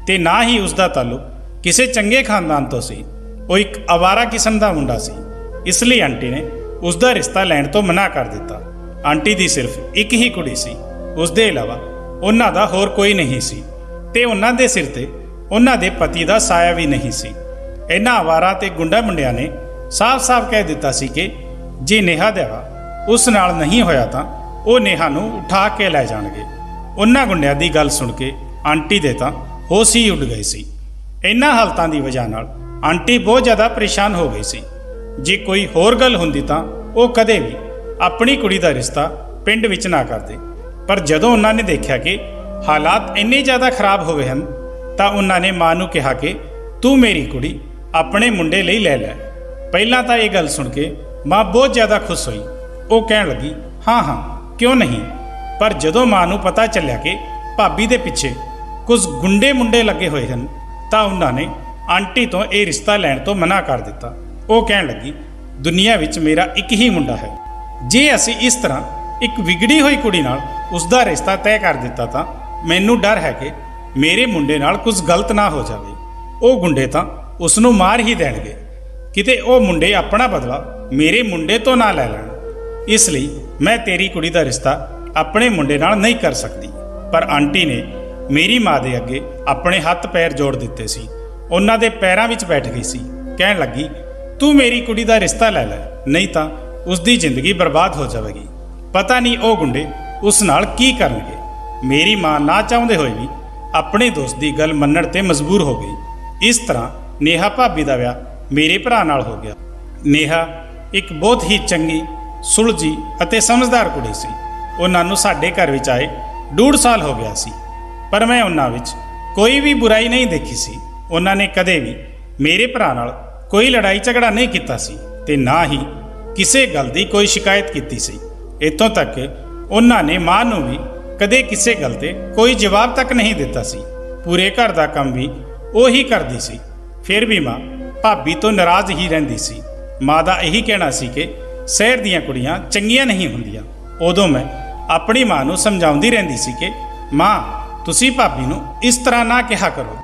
ਤੇ ਨਾ ਹੀ ਉਸ ਦਾ ਤਾਲੁਕ ਕਿਸੇ ਚੰਗੇ ਖਾਨਦਾਨ ਤੋਂ ਸੀ। ਉਹ ਇੱਕ ਅਵਾਰਾ ਕਿਸਮ ਦਾ ਮੁੰਡਾ ਸੀ। ਇਸ ਲਈ ਆਂਟੀ ਨੇ ਉਸ ਦਾ ਰਿਸ਼ਤਾ ਲੈਣ ਤੋਂ ਮਨਾ ਕਰ ਦਿੱਤਾ। ਆਂਟੀ ਦੀ ਸਿਰਫ ਇੱਕ ਹੀ ਕੁੜੀ ਸੀ, ਉਸ ਦੇ ਇਲਾਵਾ ਉਹਨਾਂ ਦਾ ਹੋਰ ਕੋਈ ਨਹੀਂ ਸੀ ਤੇ ਉਹਨਾਂ ਦੇ ਸਿਰ ਤੇ ਉਹਨਾਂ ਦੇ ਪਤੀ ਦਾ ਸਾਇਆ ਵੀ ਨਹੀਂ ਸੀ। ਇਹਨਾਂ ਅਵਾਰਾ ਤੇ ਗੁੰਡਾ ਮੁੰਡਿਆਂ ਨੇ ਸਾਫ਼-ਸਾਫ਼ ਕਹਿ ਦਿੱਤਾ ਸੀ ਕਿ ਜੇ ਨੇਹਾ ਦਾ ਵਿਆਹ ਉਸ ਨਾਲ ਨਹੀਂ ਹੋਇਆ ਤਾਂ ਉਹ ਨੇਹਾ ਨੂੰ ਉਠਾ ਕੇ ਲੈ ਜਾਣਗੇ। ਉਹਨਾਂ ਗੁੰਡਿਆਂ ਦੀ ਗੱਲ ਸੁਣ ਕੇ ਆਂਟੀ ਦੇ ਤਾਂ ਹੋਸ਼ ਹੀ ਉੱਡ ਗਏ ਸੀ। ਇਹਨਾਂ ਹਾਲਤਾਂ ਦੀ ਵਜ੍ਹਾ ਨਾਲ ਆਂਟੀ ਬਹੁਤ ਜ਼ਿਆਦਾ ਪਰੇਸ਼ਾਨ ਹੋ ਗਈ ਸੀ। ਜੇ ਕੋਈ ਹੋਰ ਗੱਲ ਹੁੰਦੀ ਤਾਂ ਉਹ ਕਦੇ ਵੀ ਆਪਣੀ ਕੁੜੀ ਦਾ ਰਿਸ਼ਤਾ ਪਿੰਡ ਵਿੱਚ ਨਾ ਕਰਦੇ। ਪਰ ਜਦੋਂ ਉਹਨਾਂ ਨੇ ਦੇਖਿਆ ਕਿ ਹਾਲਾਤ ਇੰਨੇ ਜ਼ਿਆਦਾ ਖਰਾਬ ਹੋ ਗਏ ਹਨ ਤਾਂ ਉਹਨਾਂ ਨੇ ਮਾਂ ਨੂੰ ਕਿਹਾ ਕਿ ਤੂੰ ਮੇਰੀ ਕੁੜੀ ਆਪਣੇ ਮੁੰਡੇ ਲਈ ਲੈ ਲੈ। ਪਹਿਲਾਂ ਤਾਂ ਇਹ ਗੱਲ ਸੁਣ ਕੇ ਮਾਂ ਬਹੁਤ ਜ਼ਿਆਦਾ ਖੁਸ਼ ਹੋਈ। ਉਹ ਕਹਿਣ ਲੱਗੀ, ਹਾਂ ਹਾਂ ਕਿਉਂ ਨਹੀਂ। ਪਰ ਜਦੋਂ ਮਾਂ ਨੂੰ ਪਤਾ ਚੱਲਿਆ ਕਿ ਭਾਬੀ ਦੇ ਪਿੱਛੇ ਕੁਝ ਗੁੰਡੇ ਮੁੰਡੇ ਲੱਗੇ ਹੋਏ ਹਨ ਤਾਂ ਉਹਨਾਂ ਨੇ ਆਂਟੀ ਤੋਂ ਇਹ ਰਿਸ਼ਤਾ ਲੈਣ ਤੋਂ ਮਨਾ ਕਰ ਦਿੱਤਾ। ਉਹ ਕਹਿਣ ਲੱਗੀ, ਦੁਨੀਆ ਵਿੱਚ ਮੇਰਾ ਇੱਕ ਹੀ ਮੁੰਡਾ ਹੈ। ਜੇ ਅਸੀਂ ਇਸ ਤਰ੍ਹਾਂ ਇੱਕ ਵਿਗੜੀ ਹੋਈ ਕੁੜੀ ਨਾਲ ਉਸ ਦਾ ਰਿਸ਼ਤਾ ਤੈਅ ਕਰ ਦਿੱਤਾ ਤਾਂ ਮੈਨੂੰ ਡਰ ਹੈ ਕਿ ਮੇਰੇ ਮੁੰਡੇ ਨਾਲ ਕੁਝ ਗਲਤ ਨਾ ਹੋ ਜਾਵੇ। ਉਹ ਗੁੰਡੇ ਤਾਂ ਉਸ ਨੂੰ ਮਾਰ ਹੀ ਦੇਣਗੇ। ਕਿਤੇ ਉਹ ਮੁੰਡੇ ਆਪਣਾ ਬਦਲਾ ਮੇਰੇ ਮੁੰਡੇ ਤੋਂ ਨਾ ਲੈ ਲੈਣ। ਇਸ ਲਈ ਮੈਂ ਤੇਰੀ ਕੁੜੀ ਦਾ ਰਿਸ਼ਤਾ ਆਪਣੇ ਮੁੰਡੇ ਨਾਲ ਨਹੀਂ ਕਰ ਸਕਦੀ। ਪਰ ਆਂਟੀ ਨੇ ਮੇਰੀ ਮਾਂ ਦੇ ਅੱਗੇ ਆਪਣੇ ਹੱਥ ਪੈਰ ਜੋੜ ਦਿੱਤੇ ਸੀ। ਉਹਨਾਂ ਦੇ ਪੈਰਾਂ ਵਿੱਚ ਬੈਠ ਗਈ ਸੀ। ਕਹਿਣ ਲੱਗੀ, ਤੂੰ ਮੇਰੀ ਕੁੜੀ ਦਾ ਰਿਸ਼ਤਾ ਲੈ ਲੈ, ਨਹੀਂ ਤਾਂ ਉਸ ਦੀ ਜ਼ਿੰਦਗੀ ਬਰਬਾਦ ਹੋ ਜਾਵੇਗੀ। ਪਤਾ ਨਹੀਂ ਉਹ ਗੁੰਡੇ ਉਸ ਨਾਲ ਕੀ ਕਰਨਗੇ। ਮੇਰੀ ਮਾਂ ਨਾ ਚਾਹੁੰਦੇ ਹੋਏ ਵੀ ਆਪਣੇ ਦੋਸਤ ਦੀ ਗੱਲ ਮੰਨਣ ਤੇ ਮਜਬੂਰ ਹੋ ਗਈ। ਇਸ ਤਰ੍ਹਾਂ ਨੇਹਾ ਭਾਬੀ ਦਾ ਵਿਆਹ ਮੇਰੇ ਭਰਾ ਨਾਲ ਹੋ ਗਿਆ। ਨੇਹਾ ਇੱਕ ਬਹੁਤ ਹੀ ਚੰਗੀ, ਸੁਲਝੀ ਅਤੇ ਸਮਝਦਾਰ ਕੁੜੀ ਸੀ। ਉਹਨਾਂ ਨੂੰ ਸਾਡੇ ਘਰ ਵਿੱਚ ਆਏ 1.5 ਸਾਲ ਹੋ ਗਿਆ ਸੀ, ਪਰ ਮੈਂ ਉਹਨਾਂ ਵਿੱਚ ਕੋਈ ਵੀ ਬੁਰਾਈ ਨਹੀਂ ਦੇਖੀ ਸੀ। ਉਹਨਾਂ ਨੇ ਕਦੇ ਵੀ ਮੇਰੇ ਭਰਾ ਨਾਲ ਕੋਈ ਲੜਾਈ ਝਗੜਾ ਨਹੀਂ ਕੀਤਾ ਸੀ ਤੇ ਨਾ ਹੀ ਕਿਸੇ ਗੱਲ ਦੀ ਕੋਈ ਸ਼ਿਕਾਇਤ ਕੀਤੀ ਸੀ। ਇੱਥੋਂ ਤੱਕ ਕਿ ਉਹਨਾਂ ਨੇ ਮਾਂ ਨੂੰ ਵੀ ਕਦੇ ਕਿਸੇ ਗੱਲ ਤੇ ਕੋਈ ਜਵਾਬ ਤੱਕ ਨਹੀਂ ਦਿੱਤਾ ਸੀ। ਪੂਰੇ ਘਰ ਦਾ ਕੰਮ ਵੀ ਉਹ ਹੀ ਕਰਦੀ ਸੀ। ਫਿਰ ਵੀ ਮਾਂ ਭਾਬੀ ਤੋਂ ਨਾਰਾਜ਼ ਹੀ ਰਹਿੰਦੀ ਸੀ। ਮਾਂ ਦਾ ਇਹੀ ਕਹਿਣਾ ਸੀ ਕਿ ਸ਼ਹਿਰ ਦੀਆਂ ਕੁੜੀਆਂ ਚੰਗੀਆਂ ਨਹੀਂ ਹੁੰਦੀਆਂ। ਉਦੋਂ ਮੈਂ ਆਪਣੀ ਮਾਂ ਨੂੰ ਸਮਝਾਉਂਦੀ ਰਹਿੰਦੀ ਸੀ ਕਿ ਮਾਂ ਤੁਸੀਂ ਭਾਬੀ ਨੂੰ ਇਸ ਤਰ੍ਹਾਂ ਨਾ ਕਿਹਾ ਕਰੋ।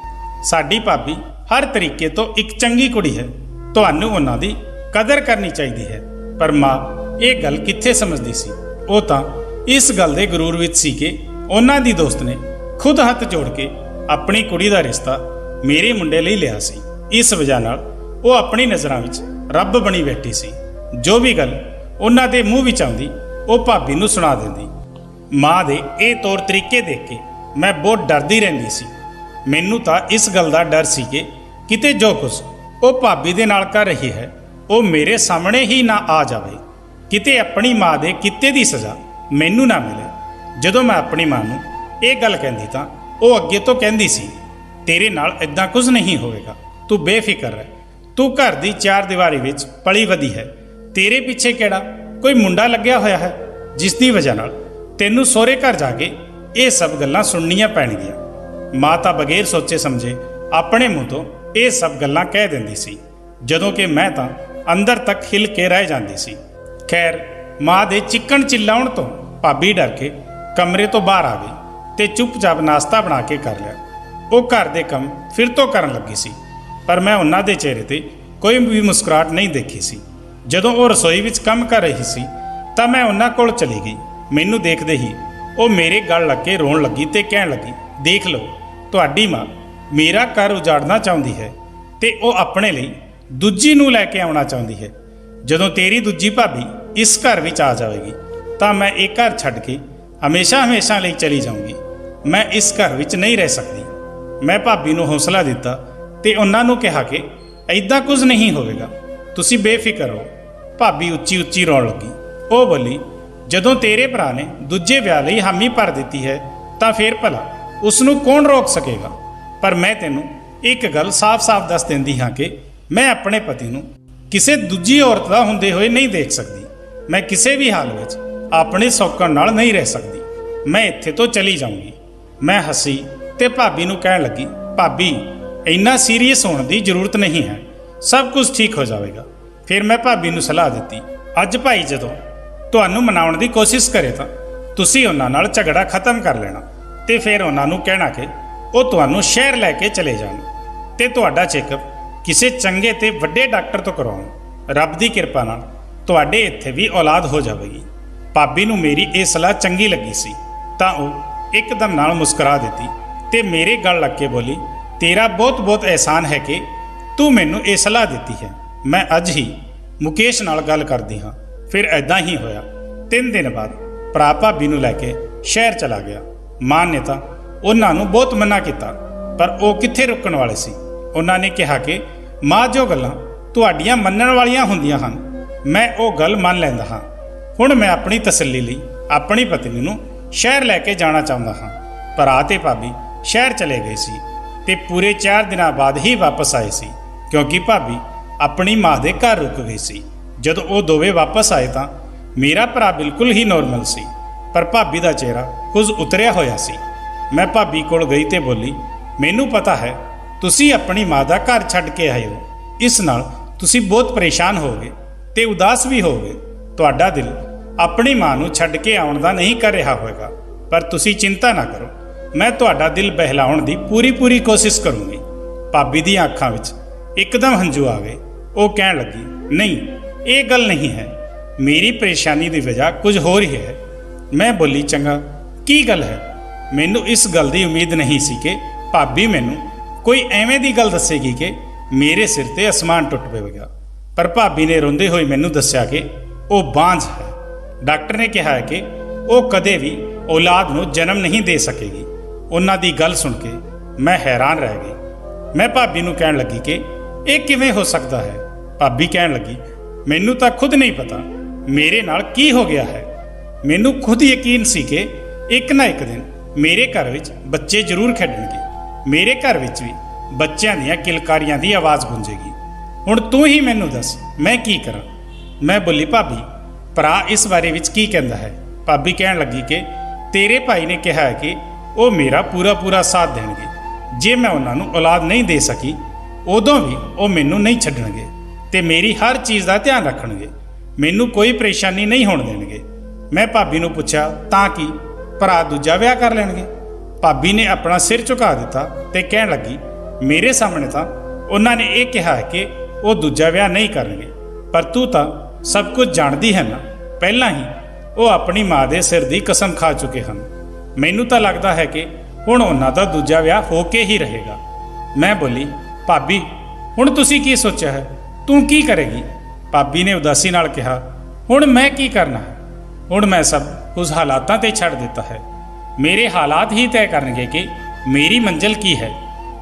ਸਾਡੀ ਭਾਬੀ ਹਰ ਤਰੀਕੇ ਤੋਂ ਇੱਕ ਚੰਗੀ ਕੁੜੀ ਹੈ, ਤੁਹਾਨੂੰ ਉਹਨਾਂ ਦੀ ਕਦਰ ਕਰਨੀ ਚਾਹੀਦੀ ਹੈ। ਪਰ ਮਾਂ ਇਹ ਗੱਲ ਕਿੱਥੇ ਸਮਝਦੀ ਸੀ। ਉਹ ਤਾਂ ਇਸ ਗੱਲ ਦੇ ਗਰੂਰ ਵਿੱਚ ਸੀ ਕਿ ਉਹਨਾਂ ਦੀ ਦੋਸਤ ਨੇ ਖੁਦ ਹੱਥ ਜੋੜ ਕੇ ਆਪਣੀ ਕੁੜੀ ਦਾ ਰਿਸ਼ਤਾ ਮੇਰੇ ਮੁੰਡੇ ਲਈ ਲਿਆ ਸੀ। ਇਸ ਵਜ੍ਹਾ ਨਾਲ ਉਹ ਆਪਣੀ ਨਜ਼ਰਾਂ ਵਿੱਚ ਰੱਬ ਬਣੀ ਬੈਠੀ ਸੀ। ਜੋ ਵੀ ਗੱਲ ਉਹਨਾਂ ਦੇ ਮੂੰਹ ਵਿੱਚ ਆਉਂਦੀ ਉਹ ਭਾਬੀ ਨੂੰ ਸੁਣਾ ਦਿੰਦੀ। ਮਾਂ ਦੇ ਇਹ ਤੌਰ ਤਰੀਕੇ ਦੇਖ ਕੇ ਮੈਂ ਬਹੁਤ ਡਰਦੀ ਰਹਿੰਦੀ ਸੀ। ਮੈਨੂੰ ਤਾਂ ਇਸ ਗੱਲ ਦਾ ਡਰ ਸੀ ਕਿ ਕਿਤੇ ਜੋ ਕੁਝ ਉਹ ਭਾਬੀ ਦੇ ਨਾਲ ਕਰ ਰਹੀ ਹੈ ਉਹ ਮੇਰੇ ਸਾਹਮਣੇ ਹੀ ਨਾ ਆ ਜਾਵੇ, ਕਿਤੇ ਆਪਣੀ ਮਾਂ ਦੇ ਕੀਤੇ ਦੀ ਸਜ਼ਾ ਮੈਨੂੰ ਨਾ ਮਿਲੇ। ਜਦੋਂ ਮੈਂ ਆਪਣੀ ਮਾਂ ਨੂੰ ਇਹ ਗੱਲ ਕਹਿੰਦੀ ਤਾਂ ਉਹ ਅੱਗੇ ਤੋਂ ਕਹਿੰਦੀ ਸੀ, ਤੇਰੇ ਨਾਲ ਇਦਾਂ ਕੁਝ ਨਹੀਂ ਹੋਵੇਗਾ, ਤੂੰ ਬੇਫਿਕਰ ਰਹਿ, ਤੂੰ ਘਰ ਦੀ ਚਾਰ ਦੀਵਾਰੀ ਵਿੱਚ ਪਲੀ ਵਧੀ ਹੈ, ਤੇਰੇ ਪਿੱਛੇ ਕਿਹੜਾ ਕੋਈ ਮੁੰਡਾ ਲੱਗਿਆ ਹੋਇਆ ਹੈ ਜਿਸ ਦੀ ਵਜ੍ਹਾ ਨਾਲ ਤੈਨੂੰ ਸਹੁਰੇ ਘਰ ਜਾ ਕੇ ਇਹ ਸਭ ਗੱਲਾਂ ਸੁਣਨੀਆਂ ਪੈਣਗੀਆਂ। ਮਾਂ ਤਾਂ ਬਗੈਰ ਸੋਚੇ ਸਮਝੇ ਆਪਣੇ ਮੂੰਹ ਤੋਂ ਇਹ ਸਭ ਗੱਲਾਂ ਕਹਿ ਦਿੰਦੀ ਸੀ, ਜਦੋਂ ਕਿ ਮੈਂ ਤਾਂ ਅੰਦਰ ਤੱਕ ਹਿੱਲ ਕੇ ਰਹਿ ਜਾਂਦੀ ਸੀ। ਖੈਰ ਮਾਂ ਦੇ ਚਿੱਕਣ ਚਿੱਲਾਉਣ ਤੋਂ ਭਾਬੀ ਡਰ ਕੇ ਕਮਰੇ ਤੋਂ ਬਾਹਰ ਆ ਗਈ ਤੇ ਚੁੱਪਚਾਪ ਨਾਸ਼ਤਾ ਬਣਾ ਕੇ ਕਰ ਲਿਆ। ਉਹ ਘਰ ਦੇ ਕੰਮ ਫਿਰ ਤੋਂ ਕਰਨ ਲੱਗੀ ਸੀ, ਪਰ ਮੈਂ ਉਹਨਾਂ ਦੇ ਚਿਹਰੇ ਤੇ ਕੋਈ ਵੀ ਮੁਸਕਰਾਹਟ ਨਹੀਂ ਦੇਖੀ ਸੀ। ਜਦੋਂ ਉਹ ਰਸੋਈ ਵਿੱਚ ਕੰਮ ਕਰ ਰਹੀ ਸੀ ਤਾਂ ਮੈਂ ਉਹਨਾਂ ਕੋਲ ਚਲੀ ਗਈ। ਮੈਨੂੰ ਦੇਖਦੇ ਹੀ ਉਹ ਮੇਰੇ ਗਲ ਲੱਗ ਕੇ ਰੋਣ ਲੱਗੀ ਤੇ ਕਹਿਣ ਲੱਗੀ, ਦੇਖ ਲਓ ਤੁਹਾਡੀ ਮਾਂ ਮੇਰਾ ਘਰ ਉਜਾੜਨਾ ਚਾਹੁੰਦੀ ਹੈ ਤੇ ਉਹ ਆਪਣੇ ਲਈ ਦੂਜੀ ਨੂੰ ਲੈ ਕੇ ਆਉਣਾ ਚਾਹੁੰਦੀ ਹੈ। ਜਦੋਂ ਤੇਰੀ ਦੂਜੀ ਭਾਬੀ ਇਸ ਘਰ ਵਿੱਚ ਆ ਜਾਵੇਗੀ ਤਾਂ ਮੈਂ ਇਹ ਘਰ ਛੱਡ ਕੇ ਹਮੇਸ਼ਾ ਲਈ ਚਲੀ ਜਾਊਂਗੀ। ਮੈਂ ਇਸ ਘਰ ਵਿੱਚ ਨਹੀਂ ਰਹਿ ਸਕਦੀ। ਮੈਂ ਭਾਬੀ ਨੂੰ ਹੌਸਲਾ ਦਿੱਤਾ ਤੇ ਉਹਨਾਂ ਨੂੰ ਕਿਹਾ ਕਿ ਐਦਾਂ ਕੁਝ ਨਹੀਂ ਹੋਵੇਗਾ, ਤੁਸੀਂ ਬੇਫਿਕਰ ਹੋ। ਭਾਬੀ ਉੱਚੀ ਰੋਣ ਲੱਗੀ। ਉਹ ਬੋਲੀ, ਜਦੋਂ ਤੇਰੇ ਭਰਾ ਨੇ ਦੂਜੇ ਵਿਆਹ ਲਈ ਹਾਮੀ ਭਰ ਦਿੱਤੀ ਹੈ ਤਾਂ ਫੇਰ ਭਲਾ ਉਸ ਨੂੰ ਕੌਣ ਰੋਕ ਸਕੇਗਾ। ਪਰ ਮੈਂ ਤੈਨੂੰ ਇੱਕ ਗੱਲ ਸਾਫ਼-ਸਾਫ਼ ਦੱਸ ਦਿੰਦੀ ਹਾਂ ਕਿ ਮੈਂ ਆਪਣੇ ਪਤੀ ਨੂੰ ਕਿਸੇ ਦੂਜੀ ਔਰਤ ਦਾ ਹੁੰਦੇ ਹੋਏ ਨਹੀਂ ਦੇਖ ਸਕਦੀ। ਮੈਂ ਕਿਸੇ ਵੀ ਹਾਲ ਵਿੱਚ ਆਪਣੇ ਸੌਕਣ ਨਾਲ ਨਹੀਂ ਰਹਿ ਸਕਦੀ। ਮੈਂ ਇੱਥੇ ਤੋਂ ਚਲੀ ਜਾਊਂਗੀ। ਮੈਂ ਹੱਸੀ ਤੇ ਭਾਬੀ ਨੂੰ ਕਹਿਣ ਲੱਗੀ, ਭਾਬੀ ਇੰਨਾ ਸੀਰੀਅਸ ਹੋਣ ਦੀ ਜ਼ਰੂਰਤ ਨਹੀਂ ਹੈ, ਸਭ ਕੁਝ ਠੀਕ ਹੋ ਜਾਵੇਗਾ। ਫਿਰ ਮੈਂ ਭਾਬੀ ਨੂੰ ਸਲਾਹ ਦਿੱਤੀ, ਅੱਜ ਭਾਈ ਜਦੋਂ ਤੁਹਾਨੂੰ ਮਨਾਉਣ ਦੀ ਕੋਸ਼ਿਸ਼ ਕਰੇ ਤਾਂ ਤੁਸੀਂ ਉਹਨਾਂ ਨਾਲ ਝਗੜਾ ਖਤਮ ਕਰ ਲੈਣਾ ਤੇ ਫਿਰ ਉਹਨਾਂ ਨੂੰ ਕਹਿਣਾ ਕਿ ਉਹ ਤੁਹਾਨੂੰ ਸ਼ਹਿਰ ਲੈ ਕੇ ਚਲੇ ਜਾਣ ਤੇ ਤੁਹਾਡਾ ਚੈੱਕਅਪ ਕਿਸੇ ਚੰਗੇ ਤੇ ਵੱਡੇ ਡਾਕਟਰ ਤੋਂ ਕਰਵਾਉਣ। ਰੱਬ ਦੀ ਕਿਰਪਾ ਨਾਲ ਤੁਹਾਡੇ ਇੱਥੇ ਵੀ ਔਲਾਦ ਹੋ ਜਾਵੇਗੀ। ਭਾਬੀ ਨੂੰ ਮੇਰੀ ਇਹ ਸਲਾਹ ਚੰਗੀ ਲੱਗੀ ਸੀ ਤਾਂ ਉਹ ਇੱਕਦਮ ਨਾਲ ਮੁਸਕਰਾ ਦਿੱਤੀ ਤੇ ਮੇਰੇ ਗਲ ਲੱਗ ਕੇ ਬੋਲੀ, ਤੇਰਾ ਬਹੁਤ ਅਹਿਸਾਨ ਹੈ ਕਿ ਤੂੰ ਮੈਨੂੰ ਇਹ ਸਲਾਹ ਦਿੱਤੀ ਹੈ। ਮੈਂ ਅੱਜ ਹੀ ਮੁਕੇਸ਼ ਨਾਲ ਗੱਲ ਕਰਦੀ ਹਾਂ। ਫਿਰ ਐਦਾਂ ਹੀ ਹੋਇਆ। 3 ਦਿਨ ਬਾਅਦ ਭਰਾ ਭਾਬੀ ਨੂੰ ਲੈ ਕੇ ਸ਼ਹਿਰ ਚਲਾ ਗਿਆ। ਮਾਂ ਨੇ ਤਾਂ ਉਹਨਾਂ ਨੂੰ ਬਹੁਤ ਮਨਾ ਕੀਤਾ, ਪਰ ਉਹ ਕਿੱਥੇ ਰੁਕਣ ਵਾਲੇ ਸੀ। ਉਹਨਾਂ ਨੇ ਕਿਹਾ ਕਿ ਮਾਂ ਜੋ ਗੱਲਾਂ ਤੁਹਾਡੀਆਂ ਮੰਨਣ ਵਾਲੀਆਂ ਹੁੰਦੀਆਂ ਹਨ ਮੈਂ ਉਹ ਗੱਲ ਮੰਨ ਲੈਂਦਾ ਹਾਂ। ਹੁਣ ਮੈਂ ਆਪਣੀ ਤਸੱਲੀ ਲਈ ਆਪਣੀ ਪਤਨੀ ਨੂੰ ਸ਼ਹਿਰ ਲੈ ਕੇ ਜਾਣਾ ਚਾਹੁੰਦਾ ਹਾਂ। ਭਰਾ ਤੇ ਭਾਬੀ ਸ਼ਹਿਰ ਚਲੇ ਗਏ ਸੀ ਤੇ ਪੂਰੇ 4 ਦਿਨਾਂ ਬਾਅਦ ਹੀ ਵਾਪਸ ਆਏ ਸੀ, ਕਿਉਂਕਿ ਭਾਬੀ ਆਪਣੀ ਮਾਂ ਦੇ ਘਰ ਰੁਕ ਗਈ ਸੀ। ਜਦੋਂ ਉਹ ਦੋਵੇਂ ਵਾਪਸ ਆਏ ਤਾਂ ਮੇਰਾ ਭਰਾ ਬਿਲਕੁਲ ਹੀ ਨੋਰਮਲ ਸੀ, ਪਰ ਭਾਬੀ ਦਾ ਚਿਹਰਾ ਕੁਝ ਉਤਰਿਆ ਹੋਇਆ ਸੀ। ਮੈਂ ਭਾਬੀ ਕੋਲ ਗਈ ਤੇ ਬੋਲੀ, ਮੈਨੂੰ ਪਤਾ ਹੈ ਤੁਸੀਂ ਆਪਣੀ ਮਾਂ ਦਾ ਘਰ ਛੱਡ ਕੇ ਆਏ ਹੋ। ਇਸ ਨਾਲ ਤੁਸੀਂ ਬਹੁਤ ਪਰੇਸ਼ਾਨ ਹੋਗੇ ਤੇ ਉਦਾਸ ਵੀ ਹੋਗੇ। ਤੁਹਾਡਾ ਦਿਲ ਆਪਣੀ ਮਾਂ ਨੂੰ ਛੱਡ ਕੇ ਆਉਣ ਦਾ ਨਹੀਂ ਕਰ ਰਿਹਾ ਹੋਵੇਗਾ, ਪਰ ਤੁਸੀਂ ਚਿੰਤਾ ਨਾ ਕਰੋ, ਮੈਂ ਤੁਹਾਡਾ ਦਿਲ ਬਹਿਲਾਉਣ ਦੀ ਪੂਰੀ ਕੋਸ਼ਿਸ਼ ਕਰੂੰਗੀ। ਭਾਬੀ ਦੀਆਂ ਅੱਖਾਂ ਵਿੱਚ ਇੱਕਦਮ ਹੰਝੂ ਆ ਗਏ। ਉਹ ਕਹਿਣ ਲੱਗੀ, ਨਹੀਂ ਇਹ ਗੱਲ ਨਹੀਂ ਹੈ, ਮੇਰੀ ਪਰੇਸ਼ਾਨੀ ਦੀ ਵਜ੍ਹਾ ਕੁਝ ਹੋਰ ਹੀ ਹੈ। ਮੈਂ ਬੋਲੀ, ਚੰਗਾ ਕੀ ਗੱਲ ਹੈ। ਮੈਨੂੰ ਇਸ ਗੱਲ ਦੀ ਉਮੀਦ ਨਹੀਂ ਸੀ ਕਿ ਭਾਬੀ ਮੈਨੂੰ ਕੋਈ ਐਵੇਂ ਦੀ ਗੱਲ ਦੱਸੇਗੀ ਕਿ ਮੇਰੇ ਸਿਰ ਤੇ ਅਸਮਾਨ ਟੁੱਟ ਪਵੇਗਾ। ਪਰ ਭਾਬੀ ਨੇ ਰੋਂਦੇ ਹੋਏ ਮੈਨੂੰ ਦੱਸਿਆ ਕਿ ਉਹ ਬਾਂਝ ਹੈ। ਡਾਕਟਰ ਨੇ ਕਿਹਾ ਹੈ ਕਿ ਉਹ ਕਦੇ ਵੀ ਔਲਾਦ ਨੂੰ ਜਨਮ ਨਹੀਂ ਦੇ ਸਕੇਗੀ। ਉਹਨਾਂ ਦੀ ਗੱਲ ਸੁਣ ਕੇ ਮੈਂ ਹੈਰਾਨ ਰਹਿ ਗਈ। ਮੈਂ ਭਾਬੀ ਨੂੰ ਕਹਿਣ ਲੱਗੀ ਕਿ ਇਹ ਕਿਵੇਂ ਹੋ ਸਕਦਾ ਹੈ। ਭਾਬੀ ਕਹਿਣ ਲੱਗੀ, ਮੈਨੂੰ ਤਾਂ ਖੁਦ ਨਹੀਂ ਪਤਾ ਮੇਰੇ ਨਾਲ ਕੀ ਹੋ ਗਿਆ ਹੈ। ਮੈਨੂੰ ਖੁਦ ਯਕੀਨ ਸੀ ਕਿ ਇੱਕ ਨਾ ਇੱਕ ਦਿਨ ਮੇਰੇ ਘਰ ਵਿੱਚ ਬੱਚੇ ਜ਼ਰੂਰ ਖੇਡਣਗੇ। ਮੇਰੇ ਘਰ ਵਿੱਚ ਵੀ ਬੱਚਿਆਂ ਦੀਆਂ ਕਿਲਕਾਰੀਆਂ ਦੀ ਆਵਾਜ਼ ਗੂੰਜੇਗੀ। ਹੁਣ ਤੂੰ ਹੀ ਮੈਨੂੰ ਦੱਸ ਮੈਂ ਕੀ ਕਰਾਂ। ਮੈਂ ਬੋਲੀ, ਭਾਬੀ ਭਰਾ ਇਸ ਬਾਰੇ ਵਿੱਚ ਕੀ ਕਹਿੰਦਾ ਹੈ। ਭਾਬੀ ਕਹਿਣ ਲੱਗੀ ਕਿ ਤੇਰੇ ਭਾਈ ਨੇ ਕਿਹਾ ਹੈ ਕਿ ਉਹ ਮੇਰਾ ਪੂਰਾ ਸਾਥ ਦੇਣਗੇ। ਜੇ ਮੈਂ ਉਹਨਾਂ ਨੂੰ ਔਲਾਦ ਨਹੀਂ ਦੇ ਸਕੀ ਉਦੋਂ ਵੀ ਉਹ ਮੈਨੂੰ ਨਹੀਂ ਛੱਡਣਗੇ ਤੇ ਮੇਰੀ ਹਰ ਚੀਜ਼ ਦਾ ਧਿਆਨ ਰੱਖਣਗੇ। ਮੈਨੂੰ ਕੋਈ ਪਰੇਸ਼ਾਨੀ ਨਹੀਂ ਹੋਣ ਦੇਣਗੇ। मैं भाभी ਨੂੰ ਪੁੱਛਿਆ ਤਾਂ ਕੀ ਭਰਾ ਦੂਜਾ ਵਿਆਹ ਕਰ ਲੈਣਗੇ। ਭਾਬੀ ਨੇ ਆਪਣਾ ਸਿਰ ਝੁਕਾ ਦਿੱਤਾ ਤੇ ਕਹਿਣ ਲੱਗੀ ਮੇਰੇ ਸਾਹਮਣੇ ਤਾਂ ਉਹਨਾਂ ਨੇ ਇਹ ਕਿਹਾ ਹੈ ਕਿ ਉਹ ਦੂਜਾ ਵਿਆਹ ਨਹੀਂ ਕਰਨਗੇ, ਪਰ ਤੂੰ ਤਾਂ ਸਭ ਕੁਝ ਜਾਣਦੀ ਹੈ ਨਾ, ਪਹਿਲਾਂ ਹੀ ਉਹ ਆਪਣੀ ਮਾਂ ਦੇ ਸਿਰ ਦੀ ਕਸਮ ਖਾ ਚੁੱਕੇ ਹਨ। ਮੈਨੂੰ ਤਾਂ ਲੱਗਦਾ ਹੈ ਕਿ ਹੁਣ ਉਹਨਾਂ ਦਾ ਦੂਜਾ ਵਿਆਹ ਹੋ ਕੇ ਹੀ ਰਹੇਗਾ। ਮੈਂ ਬੋਲੀ ਭਾਬੀ ਹੁਣ ਤੁਸੀਂ ਕੀ ਸੋਚਿਆ ਹੈ, ਤੂੰ ਕੀ ਕਰੇਗੀ। ਭਾਬੀ ਨੇ ਉਦਾਸੀ ਨਾਲ ਕਿਹਾ ਹੁਣ ਮੈਂ ਕੀ ਕਰਨਾ ਹੈ, ਹੁਣ ਮੈਂ ਸਭ ਕੁਝ ਹਾਲਾਤਾਂ ਤੇ ਛੱਡ ਦਿੱਤਾ ਹੈ। ਮੇਰੇ ਹਾਲਾਤ ਹੀ ਤੈਅ ਕਰਨਗੇ ਕਿ ਮੇਰੀ ਮੰਜ਼ਿਲ ਕੀ ਹੈ।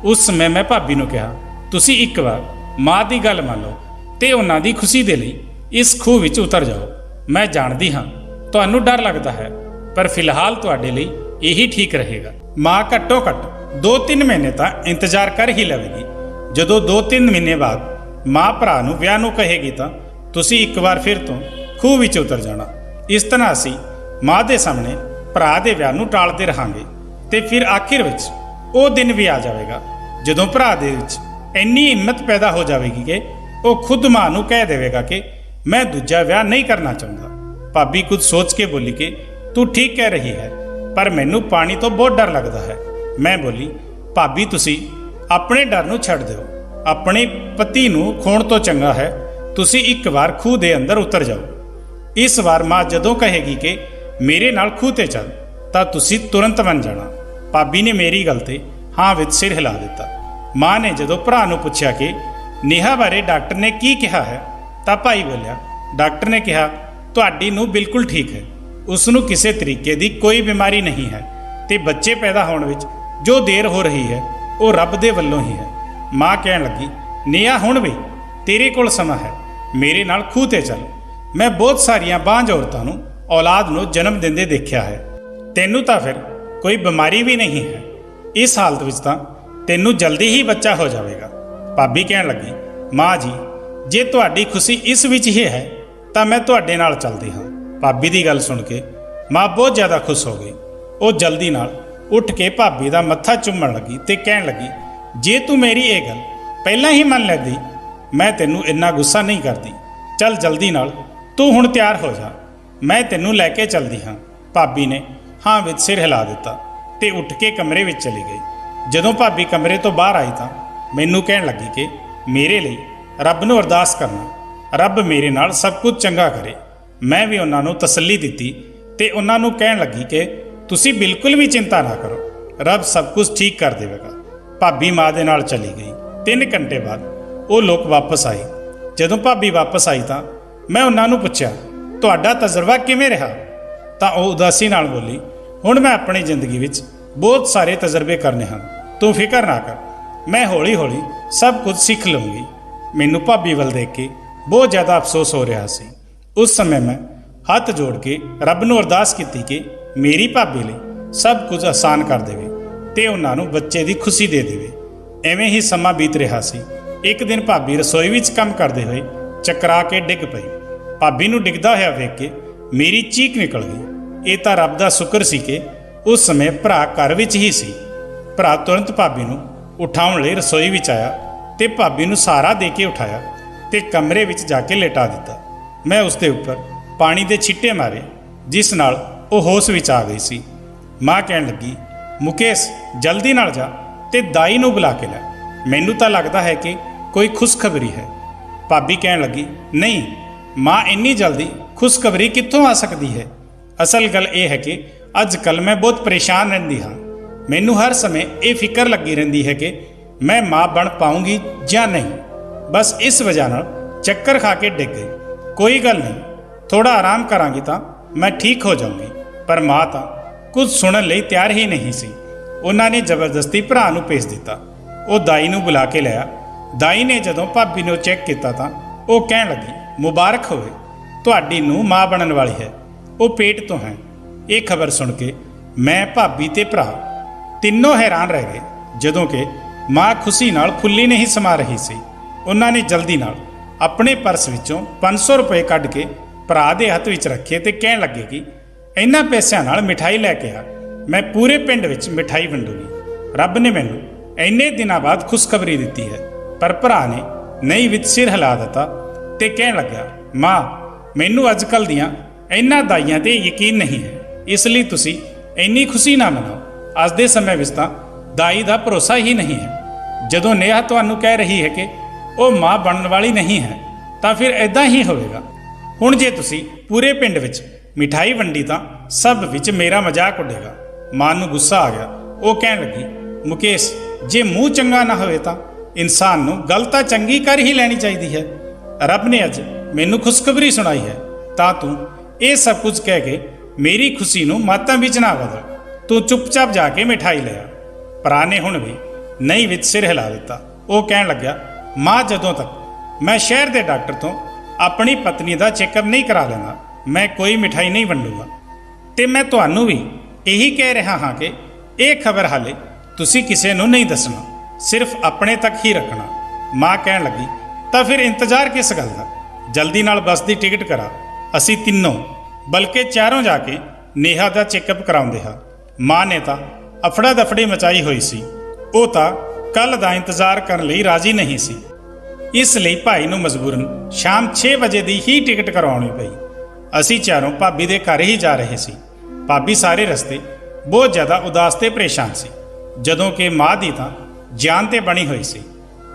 ਉਸ ਸਮੇਂ ਮੈਂ ਭਾਬੀ ਨੂੰ ਕਿਹਾ ਤੁਸੀਂ ਇੱਕ ਵਾਰ ਮਾਂ ਦੀ ਗੱਲ ਮੰਨ ਲਓ ਤੇ ਉਹਨਾਂ ਦੀ ਖੁਸ਼ੀ ਦੇ ਲਈ ਇਸ ਖੂਹ ਵਿੱਚ ਉਤਰ ਜਾਓ। ਮੈਂ ਜਾਣਦੀ ਹਾਂ ਤੁਹਾਨੂੰ ਡਰ ਲੱਗਦਾ ਹੈ, ਪਰ ਫਿਲਹਾਲ ਤੁਹਾਡੇ ਲਈ ਇਹੀ ਠੀਕ ਰਹੇਗਾ। ਮਾਂ ਘੱਟੋ ਘੱਟ 2-3 ਮਹੀਨੇ ਤਾਂ ਇੰਤਜ਼ਾਰ ਕਰ ਹੀ ਲਵੇਗੀ। ਜਦੋਂ 2-3 ਮਹੀਨੇ ਬਾਅਦ ਮਾਂ ਭਰਾ ਨੂੰ ਵਿਆਹ ਨੂੰ ਕਹੇਗੀ ਤਾਂ ਤੁਸੀਂ ਇੱਕ ਵਾਰ ਫਿਰ ਤੋਂ ਖੂਹ ਵਿੱਚ ਉਤਰ ਜਾਣਾ। ਇਸ ਤਰ੍ਹਾਂ ਅਸੀਂ ਮਾਂ ਦੇ ਸਾਹਮਣੇ ਭਰਾ ਦੇ ਵਿਆਹ ਨੂੰ ਟਾਲਦੇ ਰਹਾਂਗੇ ਤੇ ਫਿਰ ਆਖਿਰ ਵਿੱਚ ਉਹ ਦਿਨ ਵੀ ਆ ਜਾਵੇਗਾ ਜਦੋਂ ਭਰਾ ਦੇ ਵਿੱਚ ਇੰਨੀ ਹਿੰਮਤ ਪੈਦਾ ਹੋ ਜਾਵੇਗੀ ਕਿ ਉਹ ਖੁਦ ਮਾਂ ਨੂੰ ਕਹਿ ਦੇਵੇਗਾ ਕਿ ਮੈਂ ਦੂਜਾ ਵਿਆਹ ਨਹੀਂ ਕਰਨਾ ਚਾਹੁੰਦਾ। ਭਾਬੀ ਕੁਝ ਸੋਚ ਕੇ ਬੋਲੀ ਕਿ ਤੂੰ ਠੀਕ ਕਹਿ ਰਹੀ ਹੈ, ਪਰ ਮੈਨੂੰ ਪਾਣੀ ਤੋਂ ਬਹੁਤ ਡਰ ਲੱਗਦਾ ਹੈ। ਮੈਂ ਬੋਲੀ ਭਾਬੀ ਤੁਸੀਂ ਆਪਣੇ ਡਰ ਨੂੰ ਛੱਡ ਦਿਓ, ਆਪਣੇ ਪਤੀ ਨੂੰ ਖੋਣ ਤੋਂ ਚੰਗਾ ਹੈ ਤੁਸੀਂ ਇੱਕ ਵਾਰ ਖੂਹ ਦੇ ਅੰਦਰ ਉਤਰ ਜਾਓ। ਇਸ ਵਾਰ ਮਾਂ ਜਦੋਂ ਕਹੇਗੀ ਕਿ ਮੇਰੇ ਨਾਲ ਖੂਹ ਤੇ ਚੱਲ ਤਾਂ ਤੁਸੀਂ ਤੁਰੰਤ ਮੰਨ ਜਾਣਾ। ਭਾਬੀ ਨੇ ਮੇਰੀ ਗੱਲ ਤੇ ਹਾਂ ਵਿੱਚ ਸਿਰ ਹਿਲਾ ਦਿੱਤਾ। ਮਾਂ ਨੇ ਜਦੋਂ ਭਰਾ ਨੂੰ ਪੁੱਛਿਆ ਕਿ ਨੇਹਾ ਬਾਰੇ ਡਾਕਟਰ ਨੇ ਕੀ ਕਿਹਾ ਹੈ ਤਾਂ ਭਾਈ ਬੋਲਿਆ ਡਾਕਟਰ ਨੇ ਕਿਹਾ ਤੁਹਾਡੀ ਨੂੰ ਬਿਲਕੁਲ ਠੀਕ ਹੈ, ਉਸ ਨੂੰ ਕਿਸੇ ਤਰੀਕੇ ਦੀ ਕੋਈ ਬਿਮਾਰੀ ਨਹੀਂ ਹੈ ਤੇ ਬੱਚੇ ਪੈਦਾ ਹੋਣ ਵਿੱਚ ਜੋ ਦੇਰ ਹੋ ਰਹੀ ਹੈ ਉਹ ਰੱਬ ਦੇ ਵੱਲੋਂ ਹੀ ਹੈ। ਮਾਂ ਕਹਿਣ ਲੱਗੀ ਨੇਹਾ ਹੁਣ ਵੀ ਤੇਰੇ ਕੋਲ ਸਮਾਂ ਹੈ, ਮੇਰੇ ਨਾਲ ਖੂਹ ਤੇ ਚੱਲ। ਮੈਂ ਬਹੁਤ ਸਾਰੀਆਂ ਬਾਂਝ ਔਰਤਾਂ ਨੂੰ ਔਲਾਦ ਨੂੰ ਜਨਮ ਦਿੰਦੇ ਦੇਖਿਆ ਹੈ, ਤੈਨੂੰ ਤਾਂ ਫਿਰ ਕੋਈ ਬਿਮਾਰੀ ਵੀ ਨਹੀਂ ਹੈ। ਇਸ ਹਾਲਤ ਵਿੱਚ ਤਾਂ ਤੈਨੂੰ ਜਲਦੀ ਹੀ ਬੱਚਾ ਹੋ ਜਾਵੇਗਾ। ਭਾਬੀ ਕਹਿਣ ਲੱਗੀ ਮਾਂ ਜੀ ਜੇ ਤੁਹਾਡੀ ਖੁਸ਼ੀ ਇਸ ਵਿੱਚ ਹੀ ਹੈ ਤਾਂ ਮੈਂ ਤੁਹਾਡੇ ਨਾਲ ਚੱਲਦੀ ਹਾਂ। ਭਾਬੀ ਦੀ ਗੱਲ ਸੁਣ ਕੇ ਮਾਂ ਬਹੁਤ ਜ਼ਿਆਦਾ ਖੁਸ਼ ਹੋ ਗਈ। ਉਹ ਜਲਦੀ ਨਾਲ ਉੱਠ ਕੇ ਭਾਬੀ ਦਾ ਮੱਥਾ ਚੁੰਮਣ ਲੱਗੀ ਤੇ ਕਹਿਣ ਲੱਗੀ ਜੇ ਤੂੰ ਮੇਰੀ ਇਹ ਗੱਲ ਪਹਿਲਾਂ ਹੀ ਮੰਨ ਲੈਂਦੀ ਮੈਂ ਤੈਨੂੰ ਇੰਨਾ ਗੁੱਸਾ ਨਹੀਂ ਕਰਦੀ। ਚੱਲ ਜਲਦੀ ਨਾਲ ਤੂੰ ਹੁਣ ਤਿਆਰ ਹੋ ਜਾ, ਮੈਂ ਤੈਨੂੰ ਲੈ ਕੇ ਚੱਲਦੀ ਹਾਂ। ਭਾਬੀ ਨੇ ਹਾਂ ਵਿੱਚ ਸਿਰ ਹਿਲਾ ਦਿੱਤਾ ਤੇ ਉੱਠ ਕੇ ਕਮਰੇ ਵਿੱਚ ਚਲੀ ਗਈ। ਜਦੋਂ ਭਾਬੀ ਕਮਰੇ ਤੋਂ ਬਾਹਰ ਆਈ ਤਾਂ ਮੈਨੂੰ ਕਹਿਣ ਲੱਗੀ ਕਿ ਮੇਰੇ ਲਈ ਰੱਬ ਨੂੰ ਅਰਦਾਸ ਕਰਨਾ, ਰੱਬ ਮੇਰੇ ਨਾਲ ਸਭ ਕੁਝ ਚੰਗਾ ਕਰੇ। ਮੈਂ ਵੀ ਉਹਨਾਂ ਨੂੰ ਤਸੱਲੀ ਦਿੱਤੀ ਤੇ ਉਹਨਾਂ ਨੂੰ ਕਹਿਣ ਲੱਗੀ ਕਿ ਤੁਸੀਂ ਬਿਲਕੁਲ ਵੀ ਚਿੰਤਾ ਨਾ ਕਰੋ, ਰੱਬ ਸਭ ਕੁਝ ਠੀਕ ਕਰ ਦੇਵੇਗਾ। ਭਾਬੀ ਮਾਂ ਦੇ ਨਾਲ ਚਲੀ ਗਈ। 3 ਘੰਟੇ ਬਾਅਦ ਉਹ ਲੋਕ ਵਾਪਸ ਆਏ। ਜਦੋਂ ਭਾਬੀ ਵਾਪਸ ਆਈ ਤਾਂ ਮੈਂ ਉਹਨਾਂ ਨੂੰ ਪੁੱਛਿਆ ਤੁਹਾਡਾ ਤਜਰਬਾ ਕਿਵੇਂ ਰਿਹਾ, ਤਾਂ ਉਹ ਉਦਾਸੀ ਨਾਲ ਬੋਲੀ ਹੁਣ ਮੈਂ ਆਪਣੀ ਜ਼ਿੰਦਗੀ ਵਿੱਚ ਬਹੁਤ ਸਾਰੇ ਤਜਰਬੇ ਕਰਨੇ ਹਨ, ਤੂੰ ਫਿਕਰ ਨਾ ਕਰ, ਮੈਂ ਹੌਲੀ ਹੌਲੀ ਸਭ ਕੁਝ ਸਿੱਖ ਲਵਾਂਗੀ। ਮੈਨੂੰ ਭਾਬੀ ਵੱਲ ਦੇਖ ਕੇ ਬਹੁਤ ਜ਼ਿਆਦਾ ਅਫਸੋਸ ਹੋ ਰਿਹਾ ਸੀ। ਉਸ ਸਮੇਂ ਮੈਂ ਹੱਥ ਜੋੜ ਕੇ ਰੱਬ ਨੂੰ ਅਰਦਾਸ ਕੀਤੀ ਕਿ ਮੇਰੀ ਭਾਬੀ ਲਈ ਸਭ ਕੁਝ ਆਸਾਨ ਕਰ ਦੇਵੇ ਤੇ ਉਹਨਾਂ ਨੂੰ ਬੱਚੇ ਦੀ ਖੁਸ਼ੀ ਦੇ ਦੇਵੇ। ਐਵੇਂ ਹੀ ਸਮਾਂ ਬੀਤ ਰਿਹਾ ਸੀ। ਇੱਕ ਦਿਨ ਭਾਬੀ ਰਸੋਈ ਵਿੱਚ ਕੰਮ ਕਰਦੇ ਹੋਏ ਚੱਕਰਾ ਕੇ ਡਿੱਗ ਪਈ। ਭਾਬੀ ਨੂੰ ਡਿੱਗਦਾ ਹੋਇਆ ਵੇਖ ਕੇ ਮੇਰੀ ਚੀਕ ਨਿਕਲ ਗਈ। ਇਹ ਤਾਂ ਰੱਬ ਦਾ ਸ਼ੁਕਰ ਸੀ ਕਿ ਉਸ ਸਮੇਂ ਭਰਾ ਘਰ ਵਿੱਚ ਹੀ ਸੀ। ਭਰਾ ਤੁਰੰਤ ਭਾਬੀ ਨੂੰ ਉਠਾਉਣ ਲਈ ਰਸੋਈ ਵਿੱਚ ਆਇਆ ਤੇ ਭਾਬੀ ਨੂੰ ਸਹਾਰਾ ਦੇ ਕੇ ਉਠਾਇਆ ਤੇ ਕਮਰੇ ਵਿੱਚ ਜਾ ਕੇ ਲਿਟਾ ਦਿੱਤਾ। ਮੈਂ ਉਸ ਦੇ ਉੱਪਰ ਪਾਣੀ ਦੇ ਛਿੱਟੇ ਮਾਰੇ ਜਿਸ ਨਾਲ ਉਹ ਹੋਸ਼ ਵਿੱਚ ਆ ਗਈ ਸੀ। ਮਾਂ ਕਹਿਣ ਲੱਗੀ ਮੁਕੇਸ਼ ਜਲਦੀ ਨਾਲ ਜਾ ਤੇ ਦਾਈ ਨੂੰ ਬੁਲਾ ਕੇ ਲੈ, ਮੈਨੂੰ ਤਾਂ ਲੱਗਦਾ ਹੈ ਕਿ ਕੋਈ ਖੁਸ਼ਖਬਰੀ ਹੈ। ਭਾਬੀ ਕਹਿਣ ਲੱਗੀ ਨਹੀਂ ਮਾਂ ਇੰਨੀ ਜਲਦੀ ਖੁਸ਼ਖਬਰੀ ਕਿੱਥੋਂ ਆ ਸਕਦੀ ਹੈ। ਅਸਲ ਗੱਲ ਇਹ ਹੈ ਕਿ ਅੱਜ ਕੱਲ੍ਹ ਮੈਂ ਬਹੁਤ ਪਰੇਸ਼ਾਨ ਰਹਿੰਦੀ ਹਾਂ। ਮੈਨੂੰ ਹਰ ਸਮੇਂ ਇਹ ਫਿਕਰ ਲੱਗੀ ਰਹਿੰਦੀ ਹੈ ਕਿ ਮੈਂ ਮਾਂ ਬਣ ਪਾਉਂਗੀ ਜਾਂ ਨਹੀਂ। ਬਸ ਇਸ ਵਜ੍ਹਾ ਨਾਲ ਚੱਕਰ ਖਾ ਕੇ ਡਿੱਗ ਗਈ। ਕੋਈ ਗੱਲ ਨਹੀਂ, ਥੋੜਾ ਆਰਾਮ ਕਰਾਂਗੀ ਤਾਂ ਮੈਂ ਠੀਕ ਹੋ ਜਾਊਂਗੀ। ਪਰ ਮਾਂ ਤਾਂ ਕੁਝ ਸੁਣਨ ਲਈ ਤਿਆਰ ਹੀ ਨਹੀਂ ਸੀ। ਉਹਨਾਂ ਨੇ ਜ਼ਬਰਦਸਤੀ ਭਰਾ ਨੂੰ ਭੇਜ ਦਿੱਤਾ। ਉਹ ਦਾਈ ਨੂੰ ਬੁਲਾ ਕੇ ਲਿਆ। ਦਾਈ ਨੇ ਜਦੋਂ ਭਾਬੀ ਨੂੰ ਚੈੱਕ ਕੀਤਾ ਤਾਂ ਉਹ ਕਹਿਣ ਲੱਗੀ ਮੁਬਾਰਕ ਹੋਵੇ, ਤੁਹਾਡੀ ਨੂੰ ਮਾਂ ਬਣਨ ਵਾਲੀ ਹੈ, ਉਹ ਪੇਟ ਤੋਂ ਹੈ। ਇਹ ਖਬਰ ਸੁਣ ਕੇ ਮੈਂ ਭਾਬੀ ਤੇ ਭਰਾ ਤਿੰਨੋਂ ਹੈਰਾਨ ਰਹਿ ਗਏ, ਜਦੋਂ ਕਿ ਮਾਂ ਖੁਸ਼ੀ ਨਾਲ ਫੁੱਲੀ ਨਹੀਂ ਸਮਾ ਰਹੀ ਸੀ। ਉਹਨਾਂ ਨੇ ਜਲਦੀ ਨਾਲ ਆਪਣੇ ਪਰਸ ਵਿੱਚੋਂ 500 ਰੁਪਏ ਕੱਢ ਕੇ ਭਰਾ ਦੇ ਹੱਥ ਵਿੱਚ ਰੱਖੇ ਤੇ ਕਹਿਣ ਲੱਗੇ ਕਿ ਇਹਨਾਂ ਪੈਸਿਆਂ ਨਾਲ ਮਿਠਾਈ ਲੈ ਕੇ ਆ, ਮੈਂ ਪੂਰੇ ਪਿੰਡ ਵਿੱਚ ਮਿਠਾਈ ਵੰਡੂਗੀ। ਰੱਬ ਨੇ ਮੈਨੂੰ ਇੰਨੇ ਦਿਨਾਂ ਬਾਅਦ ਖੁਸ਼ਖਬਰੀ ਦਿੱਤੀ ਹੈ। ਪਰ ਭਰਾ ਨੇ ਨਹੀਂ ਵਿੱਚ ਸਿਰ ਹਿਲਾ ਦਿੱਤਾ ਤੇ ਕਹਿਣ ਲੱਗਾ ਮਾਂ ਮੈਨੂੰ ਅੱਜ ਕੱਲ੍ਹ ਦੀਆਂ ਇਹਨਾਂ ਦਾਈਆਂ ਤੇ ਯਕੀਨ ਨਹੀਂ ਹੈ, ਇਸ ਲਈ ਤੁਸੀਂ ਇੰਨੀ ਖੁਸ਼ੀ ਨਾ ਮਨਾਓ। ਅੱਜ ਦੇ ਸਮੇਂ ਵਿੱਚ ਤਾਂ ਦਾਈ ਦਾ ਭਰੋਸਾ ਹੀ ਨਹੀਂ ਹੈ। ਜਦੋਂ ਨੇਹਾ ਤੁਹਾਨੂੰ ਕਹਿ ਰਹੀ ਹੈ ਕਿ ਉਹ ਮਾਂ ਬਣਨ ਵਾਲੀ ਨਹੀਂ ਹੈ, ਤਾਂ ਫਿਰ ਇਦਾਂ ਹੀ ਹੋਵੇਗਾ। ਹੁਣ ਜੇ ਤੁਸੀਂ ਪੂਰੇ ਪਿੰਡ ਵਿੱਚ ਮਿਠਾਈ ਵੰਡੀ ਤਾਂ ਸਭ ਵਿੱਚ ਮੇਰਾ ਮਜ਼ਾਕ ਉੱਡੇਗਾ। ਮਾਂ ਨੂੰ ਗੁੱਸਾ ਆ ਗਿਆ। ਉਹ ਕਹਿਣ ਲੱਗੀ, ਮੁਕੇਸ਼, ਜੇ ਮੂੰਹ ਚੰਗਾ ਨਾ ਹੋਵੇ ਤਾਂ ਇਨਸਾਨ ਨੂੰ ਗੱਲ ਤਾਂ ਚੰਗੀ ਕਰ ਹੀ ਲੈਣੀ ਚਾਹੀਦੀ ਹੈ। ਰੱਬ ਨੇ ਅੱਜ ਮੈਨੂੰ ਖੁਸ਼ਖਬਰੀ ਸੁਣਾਈ ਹੈ, ਤਾਂ ਤੂੰ ਇਹ ਸਭ ਕੁਝ ਕਹਿ ਕੇ ਮੇਰੀ ਖੁਸ਼ੀ ਨੂੰ ਮਾਤਾਂ ਵਿੱਚ ਨਾ ਬਦਲ। ਤੂੰ ਚੁੱਪਚਾਪ ਜਾ ਕੇ ਮਿਠਾਈ ਲਿਆ। ਭਰਾ ਨੇ ਹੁਣ ਵੀ ਨਹੀਂ ਵਿੱਚ ਸਿਰ ਹਿਲਾ ਦਿੱਤਾ। ਉਹ ਕਹਿਣ ਲੱਗਿਆ, ਮਾਂ, ਜਦੋਂ ਤੱਕ ਮੈਂ ਸ਼ਹਿਰ ਦੇ ਡਾਕਟਰ ਤੋਂ ਆਪਣੀ ਪਤਨੀ ਦਾ ਚੈੱਕਅਪ ਨਹੀਂ ਕਰਾ ਲੈਂਦਾ, ਮੈਂ ਕੋਈ ਮਿਠਾਈ ਨਹੀਂ ਵੰਡੂਗਾ। ਤੇ ਮੈਂ ਤੁਹਾਨੂੰ ਵੀ ਇਹੀ ਕਹਿ ਰਿਹਾ ਹਾਂ ਕਿ ਇਹ ਖਬਰ ਹਾਲੇ ਤੁਸੀਂ ਕਿਸੇ ਨੂੰ ਨਹੀਂ ਦੱਸਣਾ, ਸਿਰਫ ਆਪਣੇ ਤੱਕ ਹੀ ਰੱਖਣਾ। ਮਾਂ ਕਹਿਣ ਲੱਗੀ, ਤਾਂ ਫਿਰ ਇੰਤਜ਼ਾਰ ਕਿਸ ਗੱਲ ਦਾ? ਜਲਦੀ ਨਾਲ ਬੱਸ ਦੀ ਟਿਕਟ ਕਰਾ। ਅਸੀਂ ਤਿੰਨੋਂ, ਬਲਕਿ ਚਾਰੋਂ ਜਾ ਕੇ ਨੇਹਾ ਦਾ ਚੈੱਕਅਪ ਕਰਾਉਂਦੇ ਹਾਂ। ਮਾਂ ਨੇ ਤਾਂ ਅਫੜਾ ਦਫੜੀ ਮਚਾਈ ਹੋਈ ਸੀ। ਉਹ ਤਾਂ ਕੱਲ ਦਾ ਇੰਤਜ਼ਾਰ ਕਰਨ ਲਈ ਰਾਜ਼ੀ ਨਹੀਂ ਸੀ। ਇਸ ਲਈ ਭਾਈ ਨੂੰ ਮਜਬੂਰਨ ਸ਼ਾਮ 6 ਵਜੇ ਦੀ ਹੀ ਟਿਕਟ ਕਰਵਾਉਣੀ ਪਈ। ਅਸੀਂ ਚਾਰੋਂ ਭਾਬੀ ਦੇ ਘਰ ਹੀ ਜਾ ਰਹੇ ਸੀ। ਭਾਬੀ ਸਾਰੇ ਰਸਤੇ ਬਹੁਤ ਜ਼ਿਆਦਾ ਉਦਾਸ ਤੇ ਪਰੇਸ਼ਾਨ ਸੀ, ਜਦੋਂ ਕਿ ਮਾਂ ਦੀ ਤਾਂ ਜਾਨ ਤੇ ਬਣੀ ਹੋਈ ਸੀ।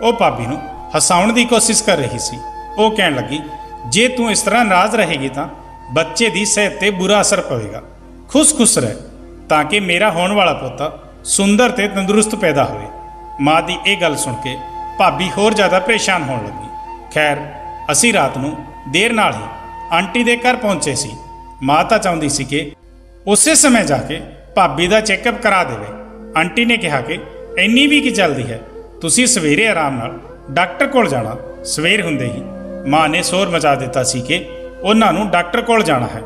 ਉਹ ਭਾਬੀ ਨੂੰ ਹਸਾਉਣ ਦੀ ਕੋਸ਼ਿਸ਼ ਕਰ ਰਹੀ ਸੀ। ਉਹ ਕਹਿਣ ਲੱਗੀ, ਜੇ ਤੂੰ ਇਸ ਤਰ੍ਹਾਂ ਨਾਰਾਜ਼ ਰਹੇਗੀ ਤਾਂ ਬੱਚੇ ਦੀ ਸਿਹਤ ਤੇ ਬੁਰਾ ਅਸਰ ਪਵੇਗਾ। ਖੁਸ਼ ਰਹਿ, ਤਾਂ ਕਿ ਮੇਰਾ ਹੋਣ ਵਾਲਾ ਪੋਤਾ ਸੁੰਦਰ ਤੇ ਤੰਦਰੁਸਤ ਪੈਦਾ ਹੋਵੇ। ਮਾਂ ਦੀ ਇਹ ਗੱਲ ਸੁਣ ਕੇ ਭਾਬੀ ਹੋਰ ਜ਼ਿਆਦਾ ਪਰੇਸ਼ਾਨ ਹੋਣ ਲੱਗੀ। ਖੈਰ, ਅਸੀਂ ਰਾਤ ਨੂੰ ਦੇਰ ਨਾਲ ਹੀ ਆਂਟੀ ਦੇ ਘਰ ਪਹੁੰਚੇ ਸੀ। ਮਾਂ ਤਾਂ ਚਾਹੁੰਦੀ ਸੀ ਕਿ ਉਸੇ ਸਮੇਂ ਜਾ ਕੇ ਭਾਬੀ ਦਾ ਚੈੱਕਅਪ ਕਰਾ ਦੇਵੇ। ਆਂਟੀ ਨੇ ਕਿਹਾ ਕਿ ਇੰਨੀ ਵੀ ਕੀ ਜਲਦੀ ਹੈ, ਤੁਸੀਂ ਸਵੇਰੇ ਆਰਾਮ ਨਾਲ ਡਾਕਟਰ ਕੋਲ ਜਾਣਾ। ਸਵੇਰ ਹੁੰਦੇ ਹੀ ਮਾਂ ਨੇ ਸ਼ੋਰ ਮਚਾ ਦਿੱਤਾ ਸੀ ਕਿ ਉਹਨਾਂ ਨੂੰ ਡਾਕਟਰ ਕੋਲ ਜਾਣਾ ਹੈ।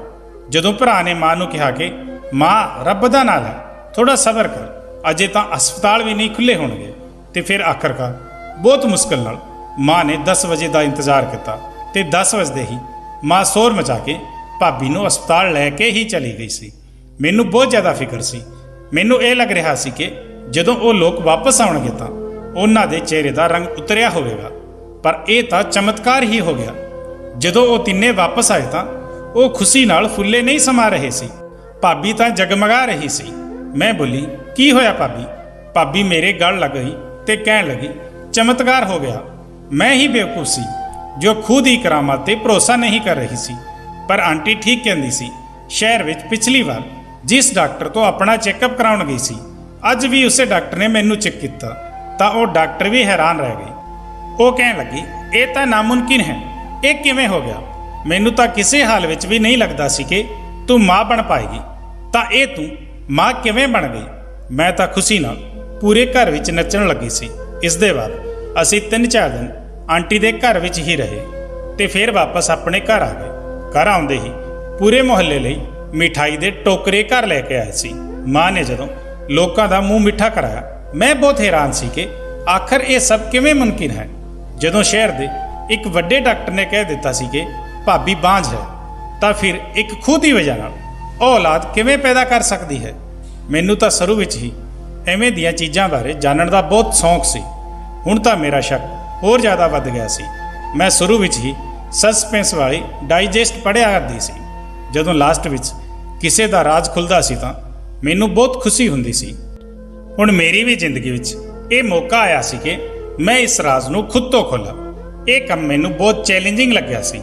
ਜਦੋਂ ਭਰਾ ਨੇ ਮਾਂ ਨੂੰ ਕਿਹਾ ਕਿ ਮਾਂ, ਰੱਬ ਦਾ ਨਾਮ ਹੈ, ਥੋੜਾ ਸਬਰ ਕਰ, ਅਜੇ ਤਾਂ ਹਸਪਤਾਲ ਵੀ ਨਹੀਂ ਖੁੱਲੇ ਹੋਣਗੇ। ਤੇ ਫਿਰ ਆਖਰਕਾਰ ਬਹੁਤ ਮੁਸ਼ਕਲ ਨਾਲ ਮਾਂ ਨੇ 10 ਵਜੇ ਦਾ ਇੰਤਜ਼ਾਰ ਕੀਤਾ ਤੇ 10 ਵਜੇ ਹੀ ਮਾਂ ਸ਼ੋਰ ਮਚਾ ਕੇ ਭਾਬੀ ਨੂੰ ਹਸਪਤਾਲ ਲੈ ਕੇ ਹੀ ਚਲੀ ਗਈ ਸੀ। ਮੈਨੂੰ ਬਹੁਤ ਜ਼ਿਆਦਾ ਫਿਕਰ ਸੀ। ਮੈਨੂੰ ਇਹ ਲੱਗ ਰਿਹਾ ਸੀ ਕਿ ਜਦੋਂ ਉਹ ਲੋਕ ਵਾਪਸ ਆਉਣਗੇ ਤਾਂ ਉਹਨਾਂ ਦੇ ਚਿਹਰੇ ਦਾ ਰੰਗ ਉਤਰਿਆ ਹੋਵੇਗਾ, ਪਰ ਇਹ ਤਾਂ ਚਮਤਕਾਰ ਹੀ ਹੋ ਗਿਆ। ਜਦੋਂ ਉਹ ਤਿੰਨੇ ਵਾਪਸ ਆਏ ਤਾਂ ਉਹ ਖੁਸ਼ੀ ਨਾਲ ਫੁੱਲੇ ਨਹੀਂ ਸਮਾ ਰਹੇ ਸੀ। ਭਾਬੀ ਤਾਂ ਜਗਮਗਾ ਰਹੀ ਸੀ। ਮੈਂ ਬੋਲੀ, ਕੀ ਹੋਇਆ ਭਾਬੀ? ਭਾਬੀ ਮੇਰੇ ਗਲ ਲੱਗ ਗਈ ਤੇ ਕਹਿਣ ਲੱਗੀ, ਚਮਤਕਾਰ ਹੋ ਗਿਆ। ਮੈਂ ਹੀ ਬੇਵਕੂਫ ਸੀ ਜੋ ਖੁਦ ਹੀ ਕਰਾਮਾਤ ਤੇ ਭਰੋਸਾ ਨਹੀਂ ਕਰ ਰਹੀ ਸੀ। ਪਰ ਆਂਟੀ ਠੀਕ ਕਹਿੰਦੀ ਸੀ। ਸ਼ਹਿਰ ਵਿੱਚ ਪਿਛਲੀ ਵਾਰ ਜਿਸ ਡਾਕਟਰ ਤੋਂ ਆਪਣਾ ਚੈੱਕਅਪ ਕਰਾਉਣ ਗਈ ਸੀ, ਅੱਜ ਵੀ ਉਸੇ ਡਾਕਟਰ ਨੇ ਮੈਨੂੰ ਚੈੱਕ ਕੀਤਾ ਤਾਂ ਉਹ ਡਾਕਟਰ ਵੀ ਹੈਰਾਨ ਰਹਿ ਗਈ। ਉਹ ਕਹਿਣ ਲੱਗੀ, ਇਹ ਤਾਂ ਨਾਮੁਮਕਿਨ ਹੈ, ਇਹ ਕਿਵੇਂ ਹੋ ਗਿਆ? ਮੈਨੂੰ ਤਾਂ ਕਿਸੇ ਹਾਲ ਵਿੱਚ ਵੀ ਨਹੀਂ ਲੱਗਦਾ ਸੀ ਕਿ ਤੂੰ ਮਾਂ ਬਣ ਪਾਏਗੀ, ਤਾਂ ਇਹ ਤੂੰ ਮਾਂ ਕਿਵੇਂ ਬਣ ਗਈ? ਮੈਂ ਤਾਂ ਖੁਸ਼ੀ ਨਾਲ ਪੂਰੇ ਘਰ ਵਿੱਚ ਨੱਚਣ ਲੱਗੀ ਸੀ। ਇਸ ਦੇ ਬਾਅਦ ਅਸੀਂ 3-4 ਦਿਨ ਆਂਟੀ ਦੇ ਘਰ ਵਿੱਚ ਹੀ ਰਹੇ ਤੇ ਫਿਰ ਵਾਪਸ ਆਪਣੇ ਘਰ ਆ ਗਏ। ਘਰ ਆਉਂਦੇ ਹੀ ਪੂਰੇ ਮੁਹੱਲੇ ਲਈ ਮਿਠਾਈ ਦੇ ਟੋਕਰੇ ਘਰ ਲੈ ਕੇ ਆਏ ਸੀ। ਮਾਂ ਨੇ ਜਦੋਂ ਲੋਕਾਂ ਦਾ ਮੂੰਹ ਮਿੱਠਾ ਕਰਾਇਆ, ਮੈਂ ਬਹੁਤ ਹੈਰਾਨ ਸੀ ਕਿ ਆਖਰ ਇਹ ਸਭ ਕਿਵੇਂ ਮੁਮਕਿਨ ਹੈ। ਜਦੋਂ ਸ਼ਹਿਰ ਦੇ ਇੱਕ ਵੱਡੇ ਡਾਕਟਰ ਨੇ ਕਹਿ ਦਿੱਤਾ ਸੀ ਕਿ ਭਾਬੀ ਬਾਂਝ ਹੈ, ਤਾਂ ਫਿਰ ਇੱਕ ਖੁਦ ਦੀ ਵਜ੍ਹਾ ਨਾਲ ਔਲਾਦ ਕਿਵੇਂ ਪੈਦਾ ਕਰ ਸਕਦੀ ਹੈ। ਮੈਨੂੰ ਤਾਂ ਸ਼ੁਰੂ ਵਿੱਚ ਹੀ ਐਵੇਂ ਦੀਆਂ ਚੀਜ਼ਾਂ ਬਾਰੇ ਜਾਣਨ ਦਾ ਬਹੁਤ ਸ਼ੌਂਕ ਸੀ। ਹੁਣ ਤਾਂ ਮੇਰਾ ਸ਼ੱਕ ਹੋਰ ਜ਼ਿਆਦਾ ਵੱਧ ਗਿਆ ਸੀ। ਮੈਂ ਸ਼ੁਰੂ ਵਿੱਚ ਹੀ ਸਸਪੈਂਸ ਵਾਲੀ ਡਾਈਜੈਸਟ ਪੜ੍ਹਿਆ ਕਰਦੀ ਸੀ। ਜਦੋਂ ਲਾਸਟ ਵਿੱਚ ਕਿਸੇ ਦਾ ਰਾਜ਼ ਖੁੱਲ੍ਹਦਾ ਸੀ ਤਾਂ ਮੈਨੂੰ ਬਹੁਤ ਖੁਸ਼ੀ ਹੁੰਦੀ ਸੀ। ਹੁਣ ਮੇਰੀ ਵੀ ਜ਼ਿੰਦਗੀ ਵਿੱਚ ਇਹ ਮੌਕਾ ਆਇਆ ਸੀ ਕਿ ਮੈਂ ਇਸ ਰਾਜ਼ ਨੂੰ ਖੁਦ ਤੋਂ ਖੋਲ੍ਹਾਂ। ਇਹ ਕੰਮ ਮੈਨੂੰ ਬਹੁਤ ਚੈਲੰਜਿੰਗ ਲੱਗਿਆ ਸੀ।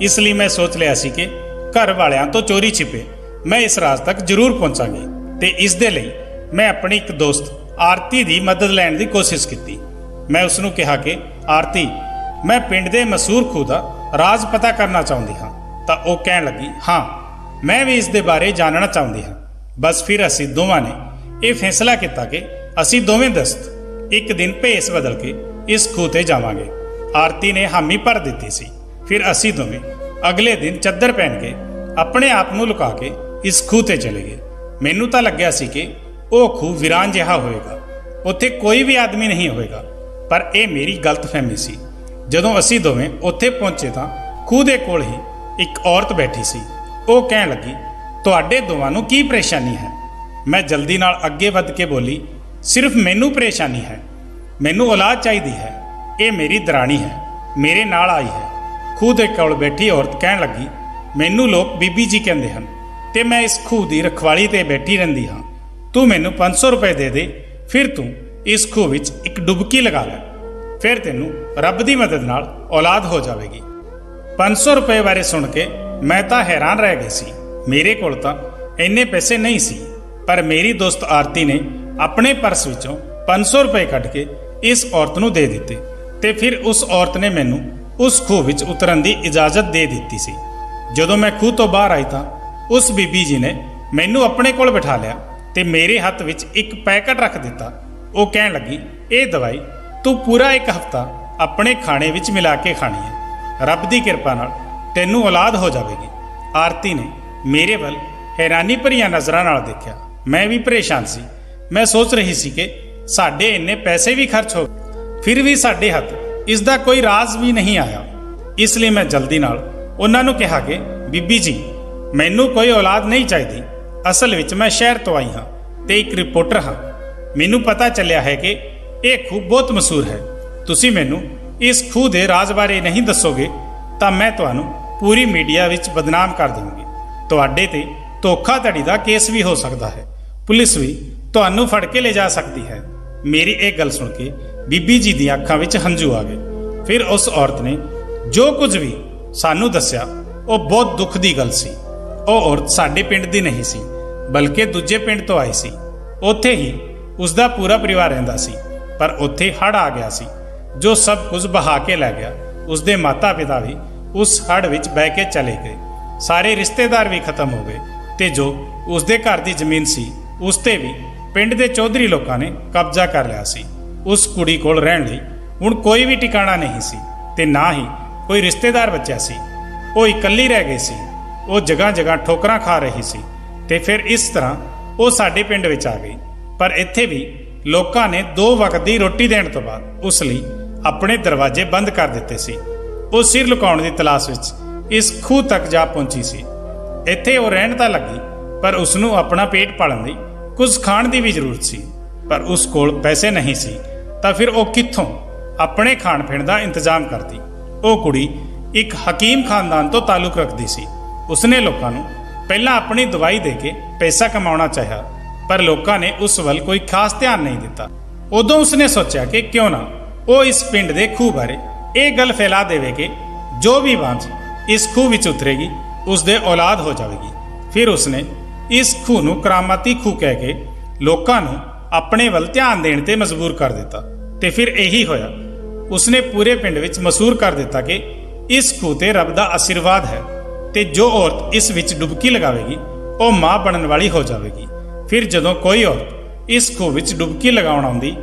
ਇਸ ਲਈ ਮੈਂ ਸੋਚ ਲਿਆ ਸੀ ਕਿ ਘਰ ਵਾਲਿਆਂ ਤੋਂ ਚੋਰੀ ਛਿਪੇ ਮੈਂ ਇਸ ਰਾਜ਼ ਤੱਕ ਜ਼ਰੂਰ ਪਹੁੰਚਾਂਗੀ। ਤੇ ਇਸ ਦੇ ਲਈ ਮੈਂ ਆਪਣੀ ਇੱਕ ਦੋਸਤ ਆਰਤੀ ਦੀ ਮਦਦ ਲੈਣ ਦੀ ਕੋਸ਼ਿਸ਼ ਕੀਤੀ। ਮੈਂ ਉਸ ਨੂੰ ਕਿਹਾ ਕਿ ਆਰਤੀ, ਮੈਂ ਪਿੰਡ ਦੇ ਮਸ਼ਹੂਰ ਖੂਹ ਦਾ ਰਾਜ਼ ਪਤਾ ਕਰਨਾ ਚਾਹੁੰਦੀ ਹਾਂ। ਤਾਂ ਉਹ ਕਹਿਣ ਲੱਗੀ, ਹਾਂ, ਮੈਂ ਵੀ ਇਸ ਦੇ ਬਾਰੇ ਜਾਣਨਾ ਚਾਹੁੰਦੀ ਹਾਂ। ਬਸ ਫਿਰ ਅਸੀਂ ਦੋਵਾਂ ਨੇ ਇਹ ਫੈਸਲਾ ਕੀਤਾ ਕਿ ਅਸੀਂ ਦੋਵੇਂ ਦੋਸਤ ਇੱਕ ਦਿਨ ਭੇਸ ਬਦਲ ਕੇ ਇਸ ਖੂਹ ਤੇ ਜਾਵਾਂਗੇ। ਆਰਤੀ ਨੇ ਹਾਮੀ ਭਰ ਦਿੱਤੀ ਸੀ। ਫਿਰ ਅਸੀਂ ਦੋਵੇਂ ਅਗਲੇ ਦਿਨ ਚੱਦਰ ਪਹਿਨ ਕੇ ਆਪਣੇ ਆਪ ਨੂੰ ਲੁਕਾ ਕੇ ਇਸ ਖੂਹ ਤੇ ਚਲੇ ਗਏ। ਮੈਨੂੰ ਤਾਂ ਲੱਗਿਆ ਸੀ ਕਿ ਉਹ ਖੂਹ ਵੀਰਾਨ ਜਿਹਾ ਹੋਵੇਗਾ, ਉੱਥੇ ਕੋਈ ਵੀ ਆਦਮੀ ਨਹੀਂ ਹੋਵੇਗਾ, ਪਰ ਇਹ ਮੇਰੀ ਗਲਤਫਹਿਮੀ ਸੀ। ਜਦੋਂ ਅਸੀਂ ਦੋਵੇਂ ਉੱਥੇ ਪਹੁੰਚੇ ਤਾਂ ਖੂਹ ਦੇ ਕੋਲ ਹੀ ਇੱਕ ਔਰਤ ਬੈਠੀ ਸੀ। ਉਹ ਕਹਿਣ ਲੱਗੀ, ਤੁਹਾਡੇ ਦੋਵਾਂ ਨੂੰ ਕੀ ਪਰੇਸ਼ਾਨੀ ਹੈ? ਮੈਂ ਜਲਦੀ ਨਾਲ ਅੱਗੇ ਵੱਧ ਕੇ ਬੋਲੀ, ਸਿਰਫ ਮੈਨੂੰ ਪਰੇਸ਼ਾਨੀ ਹੈ, ਮੈਨੂੰ ਔਲਾਦ ਚਾਹੀਦੀ ਹੈ। ਇਹ ਮੇਰੀ ਦਰਾਣੀ ਹੈ, ਮੇਰੇ ਨਾਲ ਆਈ ਹੈ। ਖੂਹ ਦੇ ਕੋਲ ਬੈਠੀ ਔਰਤ ਕਹਿਣ ਲੱਗੀ, ਮੈਨੂੰ ਲੋਕ ਬੀਬੀ ਜੀ ਕਹਿੰਦੇ ਹਨ ਤੇ ਮੈਂ ਇਸ ਖੂਹ ਦੀ ਰਖਵਾਲੀ ਤੇ ਬੈਠੀ ਰਹਿੰਦੀ ਹਾਂ। ਤੂੰ ਮੈਨੂੰ 500 ਰੁਪਏ ਦੇ ਦੇ, ਫਿਰ ਤੂੰ ਇਸ ਖੂਹ ਵਿੱਚ ਇੱਕ ਡੁਬਕੀ ਲਗਾ ਲੈ, ਫਿਰ ਤੈਨੂੰ ਰੱਬ ਦੀ ਮਦਦ ਨਾਲ ਔਲਾਦ ਹੋ ਜਾਵੇਗੀ। 500 ਰੁਪਏ ਬਾਰੇ ਸੁਣ ਕੇ ਮੈਂ ਤਾਂ ਹੈਰਾਨ ਰਹਿ ਗਈ ਸੀ। ਮੇਰੇ ਕੋਲ ਤਾਂ ਇੰਨੇ ਪੈਸੇ ਨਹੀਂ ਸੀ, ਪਰ ਮੇਰੀ ਦੋਸਤ ਆਰਤੀ ਨੇ ਆਪਣੇ ਪਰਸ ਵਿੱਚੋਂ 500 ਰੁਪਏ ਕੱਢ ਕੇ ਇਸ ਔਰਤ ਨੂੰ ਦੇ ਦਿੱਤੇ ਤੇ ਫਿਰ ਉਸ ਔਰਤ ਨੇ ਮੈਨੂੰ ਉਸ ਖੂਹ ਵਿੱਚ ਉਤਰਨ ਦੀ ਇਜਾਜ਼ਤ ਦੇ ਦਿੱਤੀ ਸੀ। ਜਦੋਂ ਮੈਂ ਖੂਹ ਤੋਂ ਬਾਹਰ ਆਈ ਤਾਂ ਉਸ ਬੀਬੀ ਜੀ ਨੇ ਮੈਨੂੰ ਆਪਣੇ ਕੋਲ ਬਿਠਾ ਲਿਆ ਤੇ ਮੇਰੇ ਹੱਥ ਵਿੱਚ ਇੱਕ ਪੈਕਟ ਰੱਖ ਦਿੱਤਾ। ਉਹ ਕਹਿਣ ਲੱਗੀ, ਇਹ ਦਵਾਈ ਤੂੰ ਪੂਰਾ ਇੱਕ ਹਫ਼ਤਾ ਆਪਣੇ ਖਾਣੇ ਵਿੱਚ ਮਿਲਾ ਕੇ ਖਾਣੀ ਹੈ, ਰੱਬ ਦੀ ਕਿਰਪਾ ਨਾਲ ਤੈਨੂੰ ਔਲਾਦ ਹੋ ਜਾਵੇਗੀ। ਆਰਤੀ ਨੇ ਮੇਰੇ ਵੱਲ ਹੈਰਾਨੀ ਭਰੀਆਂ ਨਜ਼ਰਾਂ ਨਾਲ ਦੇਖਿਆ। ਮੈਂ ਵੀ ਪਰੇਸ਼ਾਨ ਸੀ। ਮੈਂ ਸੋਚ ਰਹੀ ਸੀ ਕਿ ਸਾਡੇ ਇੰਨੇ ਪੈਸੇ ਵੀ ਖਰਚ ਹੋ ਗਏ, ਫਿਰ ਵੀ ਸਾਡੇ ਹੱਥ ਇਸ ਦਾ ਕੋਈ ਰਾਜ਼ ਵੀ ਨਹੀਂ ਆਇਆ। ਇਸ ਲਈ ਮੈਂ ਜਲਦੀ ਨਾਲ ਉਹਨਾਂ ਨੂੰ ਕਿਹਾ ਕਿ ਬੀਬੀ ਜੀ, ਮੈਨੂੰ ਕੋਈ ਔਲਾਦ ਨਹੀਂ ਚਾਹੀਦੀ। ਅਸਲ ਵਿੱਚ ਮੈਂ ਸ਼ਹਿਰ ਤੋਂ ਆਈ ਹਾਂ ਤੇ ਇੱਕ ਰਿਪੋਰਟਰ ਹਾਂ। ਮੈਨੂੰ ਪਤਾ ਚੱਲਿਆ ਹੈ ਕਿ ਇਹ ਖੂਹ ਬਹੁਤ ਮਸ਼ਹੂਰ ਹੈ। ਤੁਸੀਂ ਮੈਨੂੰ ਇਸ ਖੂਹ ਦੇ ਰਾਜ਼ ਬਾਰੇ ਨਹੀਂ ਦੱਸੋਗੇ ਤਾਂ ਮੈਂ ਤੁਹਾਨੂੰ ਪੂਰੀ ਮੀਡੀਆ ਵਿੱਚ ਬਦਨਾਮ ਕਰ ਦਊਂਗੀ। ਤੁਹਾਡੇ ਤੇ ਧੋਖਾਧੜੀ ਦਾ ਕੇਸ ਵੀ ਹੋ ਸਕਦਾ ਹੈ। ਪੁਲਿਸ ਵੀ ਤੁਹਾਨੂੰ ਫੜ ਕੇ ਲੈ ਜਾ ਸਕਦੀ ਹੈ। ਮੇਰੀ ਇਹ ਗੱਲ ਸੁਣ ਕੇ ਬੀਬੀ ਜੀ ਦੀਆਂ ਅੱਖਾਂ ਵਿੱਚ ਹੰਝੂ ਆ ਗਏ। ਫਿਰ ਉਸ ਔਰਤ ਨੇ ਜੋ ਕੁਝ ਵੀ ਸਾਨੂੰ ਦੱਸਿਆ ਉਹ ਬਹੁਤ ਦੁੱਖ ਦੀ ਗੱਲ ਸੀ। ਉਹ ਔਰਤ ਸਾਡੇ ਪਿੰਡ ਦੀ ਨਹੀਂ ਸੀ, ਬਲਕਿ ਦੂਜੇ ਪਿੰਡ ਤੋਂ ਆਈ ਸੀ। ਉੱਥੇ ਹੀ ਉਸ ਦਾ ਪੂਰਾ ਪਰਿਵਾਰ ਰਹਿੰਦਾ ਸੀ, ਪਰ ਉੱਥੇ ਹੜ੍ਹ ਆ ਗਿਆ ਸੀ ਜੋ ਸਭ ਕੁਝ ਬਹਾ ਕੇ ਲੈ ਗਿਆ। ਉਸ ਦੇ ਮਾਤਾ ਪਿਤਾ ਵੀ ਉਸ ਹੜ੍ਹ ਵਿੱਚ ਬਹਿ ਕੇ ਚਲੇ ਗਏ। ਸਾਰੇ ਰਿਸ਼ਤੇਦਾਰ ਵੀ ਖਤਮ ਹੋ ਗਏ ਤੇ ਜੋ ਉਸ ਦੇ ਘਰ ਦੀ ਜ਼ਮੀਨ ਸੀ ਉਸ ਤੇ ਵੀ ਪਿੰਡ ਦੇ ਚੌਧਰੀ ਲੋਕਾਂ ਨੇ ਕਬਜ਼ਾ ਕਰ ਲਿਆ ਸੀ। ਉਸ ਕੁੜੀ ਕੋਲ ਰਹਿਣ ਲਈ ਹੁਣ ਕੋਈ ਵੀ ਟਿਕਾਣਾ ਨਹੀਂ ਸੀ ਤੇ ਨਾ ਹੀ ਕੋਈ ਰਿਸ਼ਤੇਦਾਰ ਬਚਿਆ ਸੀ। ਉਹ ਇਕੱਲੀ ਰਹਿ ਗਈ ਸੀ। ਉਹ ਜਗ੍ਹਾ ਜਗ੍ਹਾ ਠੋਕਰਾਂ ਖਾ ਰਹੀ ਸੀ ਤੇ ਫਿਰ ਇਸ ਤਰ੍ਹਾਂ ਉਹ ਸਾਡੇ ਪਿੰਡ ਵਿੱਚ ਆ ਗਈ। ਪਰ ਇੱਥੇ ਵੀ ਲੋਕਾਂ ਨੇ 2 ਵਕਤ ਦੀ ਰੋਟੀ ਦੇਣ ਤੋਂ ਬਾਅਦ ਉਸ ਲਈ ਆਪਣੇ ਦਰਵਾਜ਼ੇ ਬੰਦ ਕਰ ਦਿੱਤੇ ਸੀ। ਉਹ ਸਿਰ ਲੁਕਾਉਣ ਦੀ ਤਲਾਸ਼ ਵਿੱਚ ਇਸ ਖੂਹ ਤੱਕ ਜਾ ਪਹੁੰਚੀ ਸੀ। ਇੱਥੇ ਉਹ ਰਹਿਣ ਤਾਂ ਲੱਗੀ, ਪਰ ਉਸ ਨੂੰ ਆਪਣਾ ਪੇਟ ਪਾਲਣ ਲਈ ਕੁਝ ਖਾਣ ਦੀ ਵੀ ਜ਼ਰੂਰਤ ਸੀ। ਪਰ ਉਸ ਕੋਲ ਪੈਸੇ ਨਹੀਂ ਸੀ ਤਾਂ ਫਿਰ ਉਹ ਕਿੱਥੋਂ ਆਪਣੇ ਖਾਣ ਪੀਣ ਦਾ ਇੰਤਜ਼ਾਮ ਕਰਦੀ। ਉਹ ਕੁੜੀ ਇੱਕ ਹਕੀਮ ਖਾਨਦਾਨ ਤੋਂ ਤਾਲੁਕ ਰੱਖਦੀ ਸੀ। ਉਸਨੇ ਲੋਕਾਂ ਨੂੰ ਪਹਿਲਾਂ ਆਪਣੀ ਦਵਾਈ ਦੇ ਕੇ ਪੈਸਾ ਕਮਾਉਣਾ ਚਾਹਿਆ, ਪਰ ਲੋਕਾਂ ਨੇ ਉਸ ਵੱਲ ਕੋਈ ਖਾਸ ਧਿਆਨ ਨਹੀਂ ਦਿੱਤਾ। ਉਦੋਂ ਉਸਨੇ ਸੋਚਿਆ ਕਿ ਕਿਉਂ ਨਾ ਉਹ ਇਸ ਪਿੰਡ ਦੇ ਖੂਹ ਬਾਰੇ ਇਹ ਗੱਲ ਫੈਲਾ ਦੇਵੇ ਕਿ ਜੋ ਵੀ ਬਾਂਝ ਇਸ ਖੂਹ ਵਿੱਚ ਉਤਰੇਗੀ ਉਸ ਦੇ ਔਲਾਦ ਹੋ ਜਾਵੇਗੀ। ਫਿਰ ਉਸਨੇ ਇਸ ਖੂਹ ਨੂੰ ਕਰਾਮਾਤੀ ਖੂਹ ਕਹਿ ਕੇ ਲੋਕਾਂ ਨੂੰ ਆਪਣੇ ਵੱਲ ਧਿਆਨ ਦੇਣ ਤੇ ਮਜਬੂਰ ਕਰ ਦਿੱਤਾ ਤੇ ਫਿਰ ਇਹੀ ਹੋਇਆ। ਉਸਨੇ ਪੂਰੇ ਪਿੰਡ ਵਿੱਚ ਮਸ਼ਹੂਰ ਕਰ ਦਿੱਤਾ ਕਿ ਇਸ ਖੂਹ ਤੇ ਰੱਬ ਦਾ ਆਸ਼ੀਰਵਾਦ ਹੈ ਤੇ ਜੋ ਔਰਤ ਇਸ ਵਿੱਚ ਡੁਬਕੀ ਲਗਾਵੇਗੀ ਉਹ ਮਾਂ ਬਣਨ ਵਾਲੀ ਹੋ ਜਾਵੇਗੀ। ਫਿਰ ਜਦੋਂ ਕੋਈ ਔਰਤ ਇਸ ਖੂਹ ਵਿੱਚ ਡੁਬਕੀ ਲਗਾਉਣ ਆਉਂਦੀ,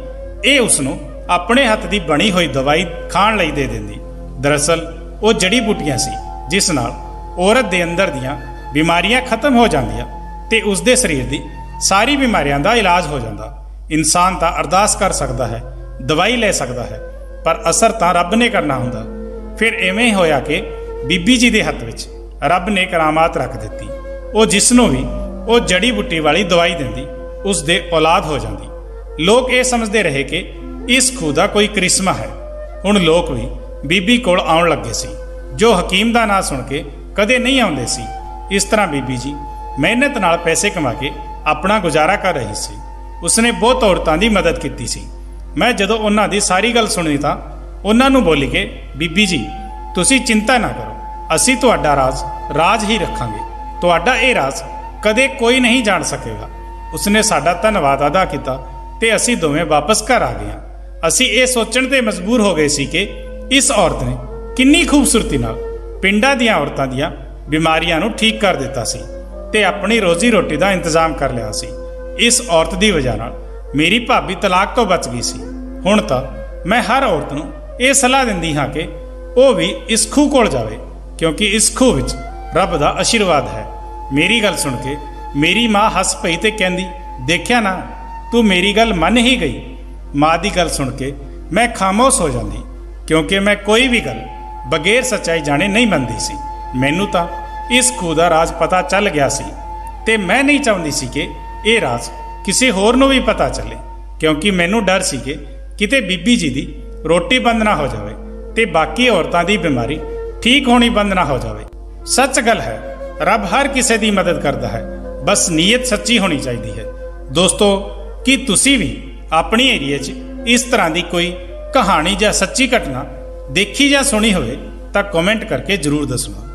ਇਹ ਉਸ ਨੂੰ ਆਪਣੇ ਹੱਥ ਦੀ ਬਣੀ ਹੋਈ ਦਵਾਈ ਖਾਣ ਲਈ ਦੇ ਦਿੰਦੀ। ਦਰਅਸਲ ਉਹ ਜੜੀ ਬੂਟੀਆਂ ਸੀ ਜਿਸ ਨਾਲ ਔਰਤ ਦੇ ਅੰਦਰ ਦੀਆਂ ਬਿਮਾਰੀਆਂ ਖਤਮ ਹੋ ਜਾਂਦੀਆਂ ਤੇ ਉਸ ਦੇ ਸਰੀਰ ਦੀ ਸਾਰੀ ਬਿਮਾਰੀਆਂ ਦਾ ਇਲਾਜ ਹੋ ਜਾਂਦਾ। ਇਨਸਾਨ ਤਾਂ ਅਰਦਾਸ ਕਰ ਸਕਦਾ ਹੈ, ਦਵਾਈ ਲੈ ਸਕਦਾ ਹੈ, ਪਰ ਅਸਰ ਤਾਂ ਰੱਬ ਨੇ ਕਰਨਾ ਹੁੰਦਾ। ਫਿਰ ਐਵੇਂ ਹੋਇਆ ਕਿ ਬੀਬੀ ਜੀ ਦੇ ਹੱਥ ਵਿੱਚ ਰੱਬ ਨੇ ਕਰਾਮਾਤ ਰੱਖ ਦਿੱਤੀ। ਉਹ ਜਿਸ ਨੂੰ ਵੀ ਉਹ ਜੜੀ ਬੂਟੀ ਵਾਲੀ ਦਵਾਈ ਦਿੰਦੀ ਉਸ ਦੇ ਔਲਾਦ ਹੋ ਜਾਂਦੀ। ਲੋਕ ਇਹ ਸਮਝਦੇ ਰਹੇ ਕਿ ਇਸ ਖੂਹ ਦਾ ਕੋਈ ਕਰਿਸ਼ਮਾ ਹੈ। ਹੁਣ ਲੋਕ ਵੀ ਬੀਬੀ ਕੋਲ ਆਉਣ ਲੱਗੇ ਸੀ, ਜੋ ਹਕੀਮ ਦਾ ਨਾਂ ਸੁਣ ਕੇ ਕਦੇ ਨਹੀਂ ਆਉਂਦੇ ਸੀ। ਇਸ ਤਰ੍ਹਾਂ ਬੀਬੀ ਜੀ ਮਿਹਨਤ ਨਾਲ ਪੈਸੇ ਕਮਾ ਕੇ ਆਪਣਾ ਗੁਜ਼ਾਰਾ ਕਰ ਰਹੀ ਸੀ। ਉਸਨੇ ਬਹੁਤ ਔਰਤਾਂ ਦੀ ਮਦਦ ਕੀਤੀ ਸੀ। ਮੈਂ ਜਦੋਂ ਉਹਨਾਂ ਦੀ ਸਾਰੀ ਗੱਲ ਸੁਣੀ ਤਾਂ ਉਹਨਾਂ ਨੂੰ ਬੋਲੀ ਕਿ ਬੀਬੀ ਜੀ, ਤੁਸੀਂ ਚਿੰਤਾ ਨਾ ਕਰੋ, ਅਸੀਂ ਤੁਹਾਡਾ ਰਾਜ ਹੀ ਰੱਖਾਂਗੇ। ਤੁਹਾਡਾ ਇਹ ਰਾਜ ਕਦੇ ਕੋਈ ਨਹੀਂ ਜਾਣ ਸਕੇਗਾ। ਉਸਨੇ ਸਾਡਾ ਧੰਨਵਾਦ ਅਦਾ ਕੀਤਾ ਤੇ ਅਸੀਂ ਦੋਵੇਂ ਵਾਪਸ ਘਰ ਆ ਗਏ। ਅਸੀਂ ਇਹ ਸੋਚਣ ਤੇ ਮਜਬੂਰ ਹੋ ਗਏ ਸੀ ਕਿ ਇਸ ਔਰਤ ਨੇ ਕਿੰਨੀ ਖੂਬਸੂਰਤੀ ਨਾਲ ਪਿੰਡਾਂ ਦੀਆਂ ਔਰਤਾਂ ਦੀਆਂ ਬਿਮਾਰੀਆਂ ਨੂੰ ਠੀਕ ਕਰ ਦਿੱਤਾ ਸੀ ਤੇ ਆਪਣੀ ਰੋਜ਼ੀ ਰੋਟੀ ਦਾ ਇੰਤਜ਼ਾਮ ਕਰ ਲਿਆ ਸੀ। ਇਸ ਔਰਤ ਦੀ ਵਜ੍ਹਾ ਨਾਲ ਮੇਰੀ ਭਾਬੀ ਤਲਾਕ ਤੋਂ ਬਚ ਗਈ ਸੀ। ਹੁਣ ਤਾਂ ਮੈਂ ਹਰ ਔਰਤ ਨੂੰ ਇਹ ਸਲਾਹ ਦਿੰਦੀ ਹਾਂ ਕਿ ਉਹ ਵੀ ਇਸ ਖੂਹ ਕੋਲ ਜਾਵੇ, ਕਿਉਂਕਿ ਇਸ ਖੂਹ ਵਿੱਚ ਰੱਬ ਦਾ ਆਸ਼ੀਰਵਾਦ ਹੈ। ਮੇਰੀ ਗੱਲ ਸੁਣ ਕੇ ਮੇਰੀ ਮਾਂ ਹੱਸ ਪਈ ਤੇ ਕਹਿੰਦੀ, ਦੇਖਿਆ ਨਾ, ਤੂੰ ਮੇਰੀ ਗੱਲ ਮੰਨ ਹੀ ਗਈ। ਮਾਂ ਦੀ ਗੱਲ ਸੁਣ ਕੇ ਮੈਂ ਖਾਮੋਸ਼ ਹੋ ਜਾਂਦੀ, ਕਿਉਂਕਿ ਮੈਂ ਕੋਈ ਵੀ ਗੱਲ ਬਗੈਰ ਸੱਚਾਈ ਜਾਣੇ ਨਹੀਂ ਮੰਨਦੀ ਸੀ। ਮੈਨੂੰ ਤਾਂ ਇਸ ਖੂਹ ਦਾ ਰਾਜ਼ ਪਤਾ ਚੱਲ ਗਿਆ ਸੀ ਤੇ ਮੈਂ ਨਹੀਂ ਚਾਹੁੰਦੀ ਸੀ ਕਿ ਇਹ ਰਾਜ਼ ਕਿਸੇ ਹੋਰ ਨੂੰ ਵੀ ਪਤਾ ਚੱਲੇ, ਕਿਉਂਕਿ ਮੈਨੂੰ ਡਰ ਸੀ ਕਿ ਕਿਤੇ ਬੀਬੀ ਜੀ ਦੀ ਰੋਟੀ ਬੰਦ ਨਾ ਹੋ ਜਾਵੇ ਤੇ ਬਾਕੀ ਔਰਤਾਂ ਦੀ ਬਿਮਾਰੀ ਠੀਕ ਹੋਣੀ ਬੰਦ ਨਾ ਹੋ ਜਾਵੇ। ਸੱਚ ਗੱਲ ਹੈ, ਰੱਬ ਹਰ ਕਿਸੇ ਦੀ ਮਦਦ ਕਰਦਾ ਹੈ, ਬਸ ਨੀਅਤ ਸੱਚੀ ਹੋਣੀ ਚਾਹੀਦੀ ਹੈ। ਦੋਸਤੋ, ਕੀ ਤੁਸੀਂ ਵੀ ਆਪਣੀ ਏਰੀਏ 'ਚ ਇਸ ਤਰ੍ਹਾਂ ਦੀ ਕੋਈ ਕਹਾਣੀ ਜਾਂ ਸੱਚੀ ਘਟਨਾ ਦੇਖੀ ਜਾਂ ਸੁਣੀ ਹੋਵੇ ਤਾਂ ਕਮੈਂਟ ਕਰਕੇ ਜ਼ਰੂਰ ਦੱਸਣਾ।